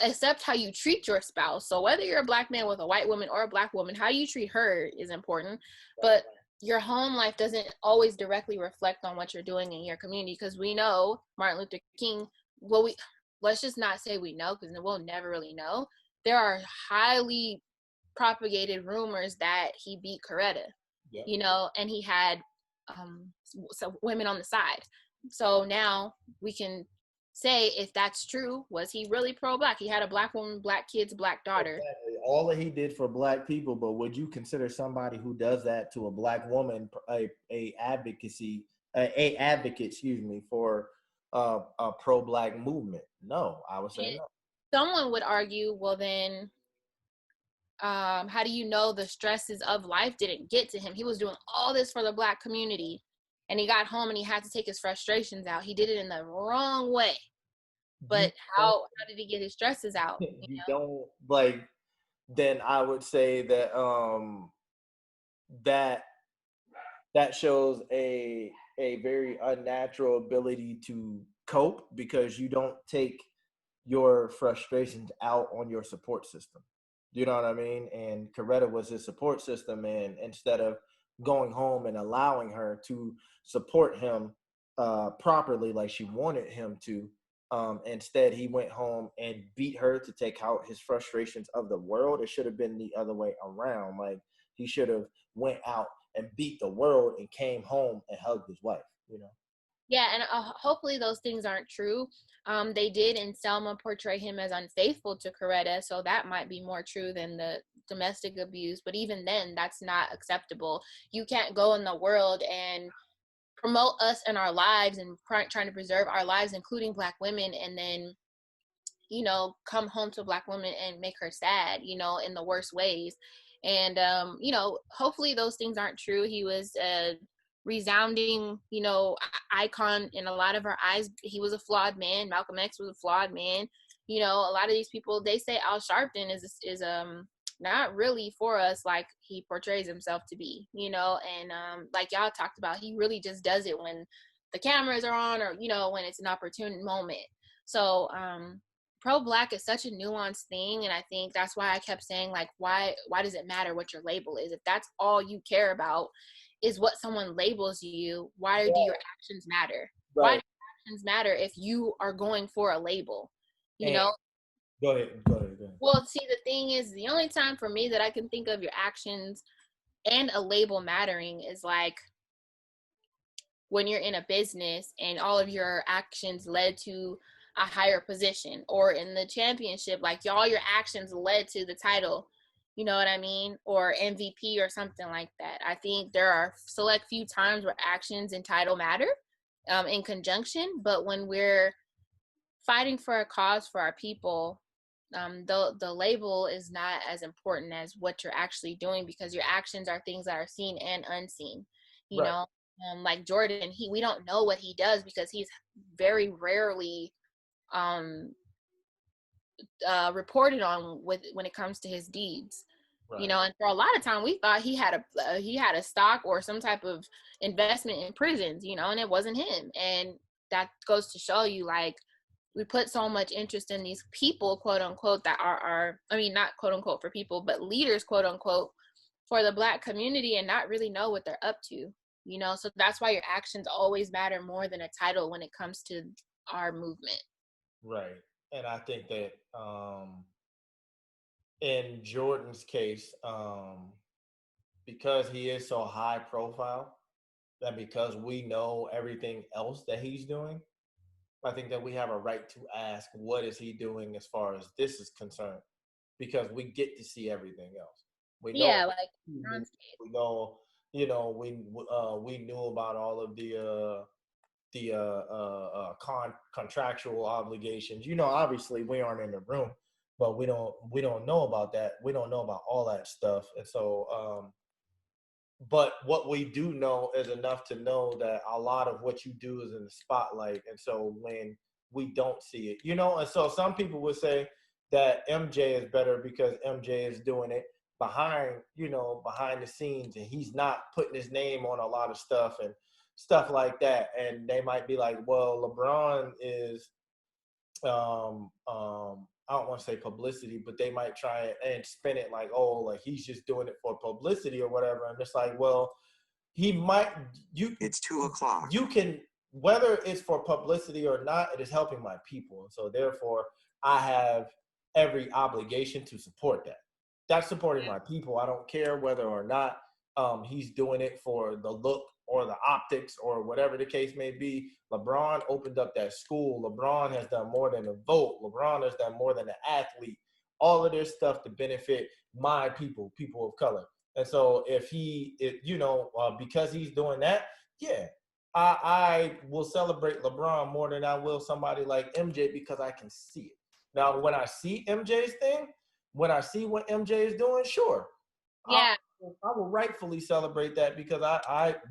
accept how you treat your spouse. So whether you're a Black man with a white woman or a Black woman, how you treat her is important. But your home life doesn't always directly reflect on what you're doing in your community, because we know Martin Luther King, let's just not say we know, because we'll never really know. There are highly propagated rumors that he beat Coretta, and he had some women on the side. So now we can say, if that's true, was he really pro-Black? He had a Black woman, Black kids, Black daughter. Exactly. All that he did for Black people, but would you consider somebody who does that to a Black woman a advocate, for a pro-Black movement? No, I would say no. Someone would argue, well then, how do you know the stresses of life didn't get to him? He was doing all this for the Black community, and he got home and he had to take his frustrations out. He did it in the wrong way. But how did he get his stresses out? You don't, like, then I would say that that shows a very unnatural ability to cope, because you don't take your frustrations out on your support system. You know what I mean? And Coretta was his support system, and instead of going home and allowing her to support him properly like she wanted him to, instead he went home and beat her to take out his frustrations of the world. It should have been the other way around. Like, he should have went out and beat the world and came home and hugged his wife, Yeah, and hopefully those things aren't true. They did in Selma portray him as unfaithful to Coretta, so that might be more true than the domestic abuse. But even then, that's not acceptable. You can't go in the world and promote us and our lives and trying to preserve our lives, including Black women, and then, come home to a Black woman and make her sad, in the worst ways. And, hopefully those things aren't true. He was a resounding, icon in a lot of our eyes. He was a flawed man. Malcolm X was a flawed man. A lot of these people, they say Al Sharpton is not really for us like he portrays himself to be, and like y'all talked about, he really just does it when the cameras are on, or when it's an opportune moment. So pro-Black is such a nuanced thing, and I think that's why I kept saying, like, why does it matter what your label is? If that's all you care about is what someone labels you, why do your actions matter? Right. Why do your actions matter if you are going for a label? Go ahead. Well, see, the thing is, the only time for me that I can think of your actions and a label mattering is like when you're in a business and all of your actions led to a higher position, or in the championship, like all your actions led to the title, you know what I mean? Or MVP or something like that. I think there are select few times where actions and title matter in conjunction, but when we're fighting for a cause for our people, the label is not as important as what you're actually doing, because your actions are things that are seen and unseen. You know, like Jordan, we don't know what he does because he's very rarely reported on when it comes to his deeds. Right. And for a lot of time we thought he had a stock or some type of investment in prisons, and it wasn't him. And that goes to show you, like, we put so much interest in these people, quote unquote, that are not quote unquote for people, but leaders, quote unquote, for the Black community, and not really know what they're up to, so that's why your actions always matter more than a title when it comes to our movement. Right. And I think that in Jordan's case, because he is so high profile, that because we know everything else that he's doing, I think that we have a right to ask, what is he doing as far as this is concerned? Because we get to see everything else. We know, we know, we knew about all of the contractual obligations. Obviously we aren't in the room, but we don't know about that. We don't know about all that stuff. And so, but what we do know is enough to know that a lot of what you do is in the spotlight. And so when we don't see it, and so some people would say, that MJ is better because MJ is doing it behind the scenes, and he's not putting his name on a lot of stuff and stuff like that. And they might be like, well, LeBron is I don't want to say publicity, but they might try and spin it like, oh, like he's just doing it for publicity or whatever. And it's like, well, he might, it's 2:00. You can, whether it's for publicity or not, it is helping my people. And so therefore I have every obligation to support that. That's supporting my people. I don't care whether or not he's doing it for the look or the optics or whatever the case may be. LeBron opened up that school. LeBron has done more than a vote. LeBron has done more than an athlete. All of this stuff to benefit my people, people of color. And so if because he's doing that, yeah, I will celebrate LeBron more than I will somebody like MJ because I can see it. Now, when I see MJ's thing, when I see what MJ is doing, sure. Yeah. I will rightfully celebrate that because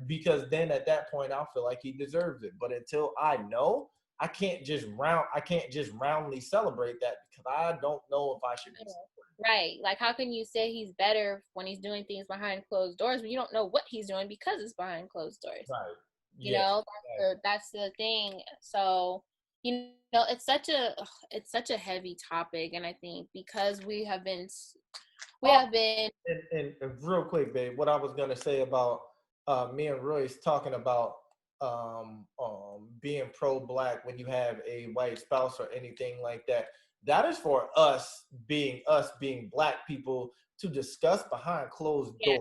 because then at that point I'll feel like he deserves it. But until I know, I can't just roundly celebrate that because I don't know if I should be supporting. Right. Like, how can you say he's better when he's doing things behind closed doors when you don't know what he's doing because it's behind closed doors? Right. You know, that's the thing. So, it's such a heavy topic, and I think because we have been and real quick, babe, what I was gonna say about me and Royce talking about being pro-black when you have a white spouse or anything like that. That is for us being black people to discuss behind closed doors.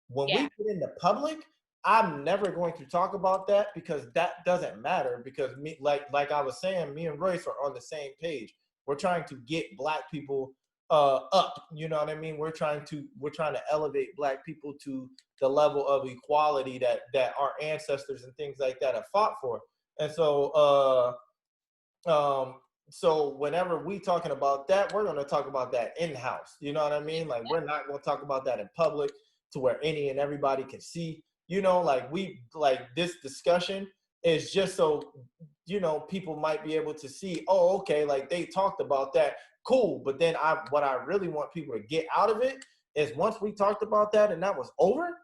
When we get in the public, I'm never going to talk about that because that doesn't matter. Because me, like I was saying, me and Royce are on the same page. We're trying to get black people up. You know what I mean? We're trying to elevate black people to the level of equality that our ancestors and things like that have fought for. And so so whenever we talking about that, we're going to talk about that in-house. You know what I mean? Like, we're not going to talk about that in public to where any and everybody can see. This discussion is just so, people might be able to see, oh, okay, like they talked about that. Cool. But then what I really want people to get out of it is once we talked about that and that was over,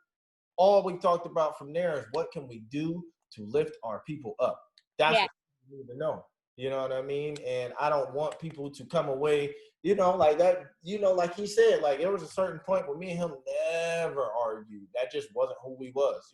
all we talked about from there is what can we do to lift our people up. That's what we need to know. You know what I mean? And I don't want people to come away, like that, like he said, like there was a certain point where me and him never argued. That just wasn't who we was,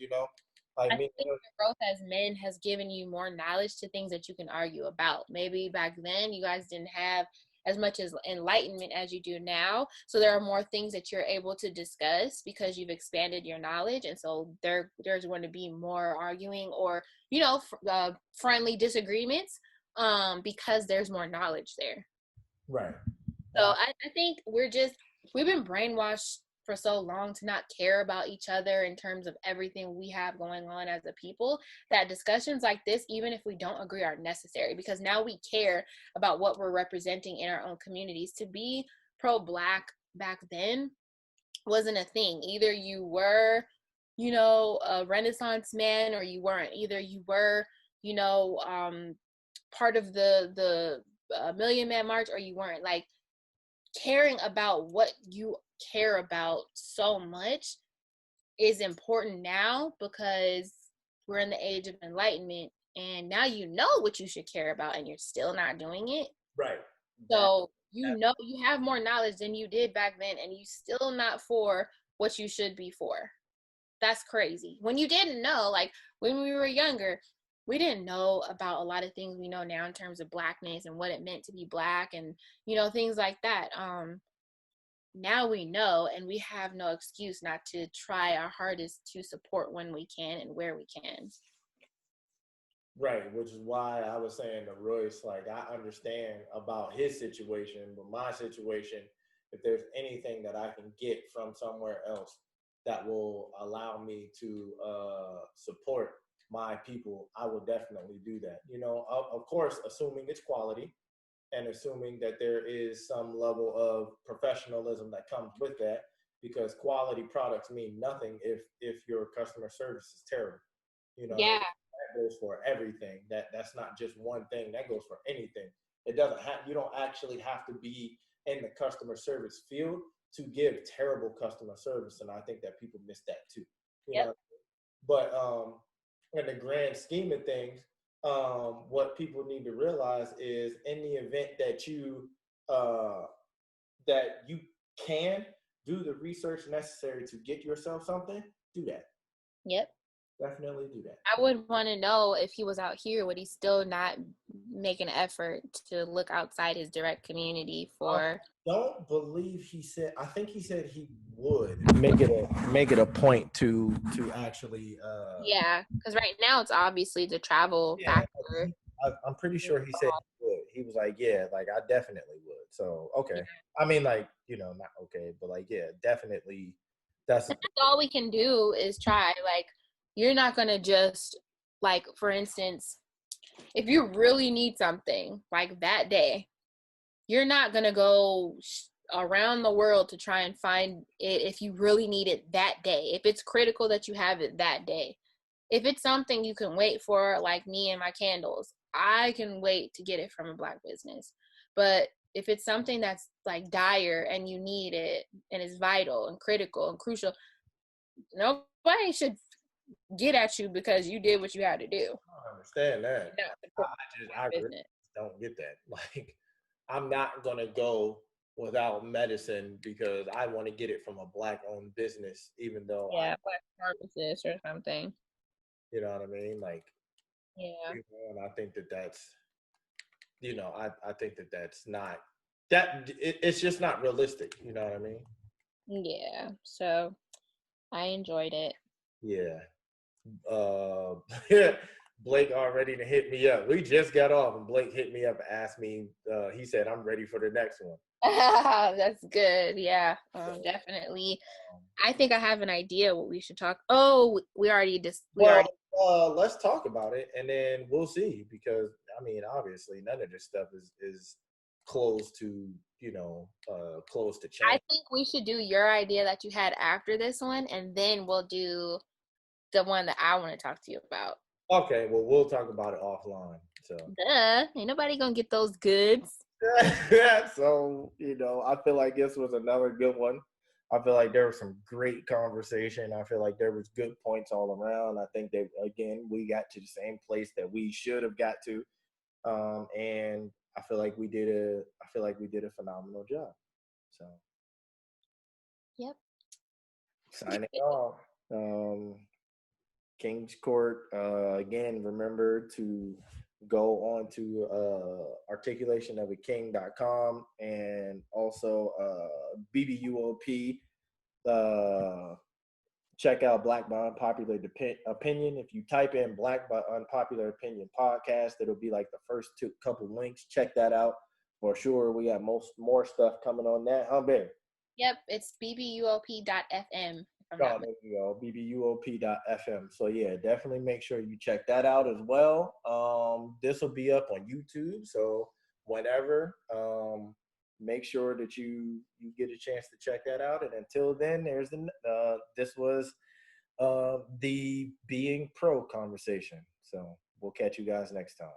Like, I think the growth as men has given you more knowledge to things that you can argue about. Maybe back then you guys didn't have as much as enlightenment as you do now. So there are more things that you're able to discuss because you've expanded your knowledge. And so there's going to be more arguing or, friendly disagreements because there's more knowledge there. Right. So I think we've been brainwashed for so long to not care about each other in terms of everything we have going on as a people, that discussions like this, even if we don't agree, are necessary because now we care about what we're representing in our own communities. To be pro-black back then wasn't a thing. Either you were, a Renaissance man or you weren't. Either you were, part of the Million Man March or you weren't. Like, caring about what you care about so much is important now because we're in the age of enlightenment and now you know what you should care about and you're still not doing it. Right. So you have more knowledge than you did back then and you still not for what you should be for. That's crazy. When you didn't know, like when we were younger, we didn't know about a lot of things we know now in terms of blackness and what it meant to be black and, things like that. Now we know, and we have no excuse not to try our hardest to support when we can and where we can. Right, which is why I was saying to Royce, like, I understand about his situation, but my situation, if there's anything that I can get from somewhere else that will allow me to support my people, I will definitely do that. Of course, assuming it's quality and assuming that there is some level of professionalism that comes with that, because quality products mean nothing if your customer service is terrible. That goes for everything. That's not just one thing. That goes for anything. It doesn't have, you don't actually have to be in the customer service field to give terrible customer service. And I think that people miss that too. You know? But in the grand scheme of things, what people need to realize is in the event that you can do the research necessary to get yourself something, do that. Yep. Definitely do that. I would want to know if he was out here, would he still not make an effort to look outside his direct community for? I don't believe he said. I think he said he would make it a point to actually. Yeah, because right now it's obviously the travel factor. I'm pretty sure he said he would. He was like, yeah, like I definitely would. So okay, I mean, like not okay, but like yeah, definitely. That's all we can do is try. Like, you're not gonna just, like, for instance, if you really need something like that day, you're not gonna go around the world to try and find it if you really need it that day. If it's critical that you have it that day. If it's something you can wait for, like me and my candles, I can wait to get it from a Black business. But if it's something that's like dire and you need it and it's vital and critical and crucial, nobody should get at you because you did what you had to do. I understand that. I really don't get that. Like, I'm not gonna go without medicine because I want to get it from a Black-owned business, even though Black pharmacist or something. You know what I mean? Like, and I think that's, I think that's not it's just not realistic. You know what I mean? Yeah. So I enjoyed it. Yeah. Blake already hit me up. We just got off and Blake hit me up and asked me, he said, I'm ready for the next one. That's good. Yeah, definitely. I think I have an idea what we should talk. Oh, let's talk about it and then we'll see, because I mean, obviously none of this stuff is close to, close to change. I think we should do your idea that you had after this one, and then we'll do the one that I want to talk to you about. Okay, well, we'll talk about it offline. So ain't nobody gonna get those goods. So, I feel like this was another good one. I feel like there was some great conversation. I feel like there was good points all around. I think that, again, we got to the same place that we should have got to. And I feel like we did a phenomenal job. So Yep. Signing off. King's Court, again, remember to go on to articulationofaking.com and also BBUOP. Check out Black by Unpopular Opinion. If you type in Black by Unpopular Opinion podcast, it'll be like the first couple links. Check that out for sure. We got more stuff coming on that. Huh, Ben? Yep, it's bbuop.fm. There you go, bbuop.fm. So yeah, definitely make sure you check that out as well. This will be up on YouTube, so whenever, make sure that you get a chance to check that out. And until then, this was the Being Pro conversation. So we'll catch you guys next time.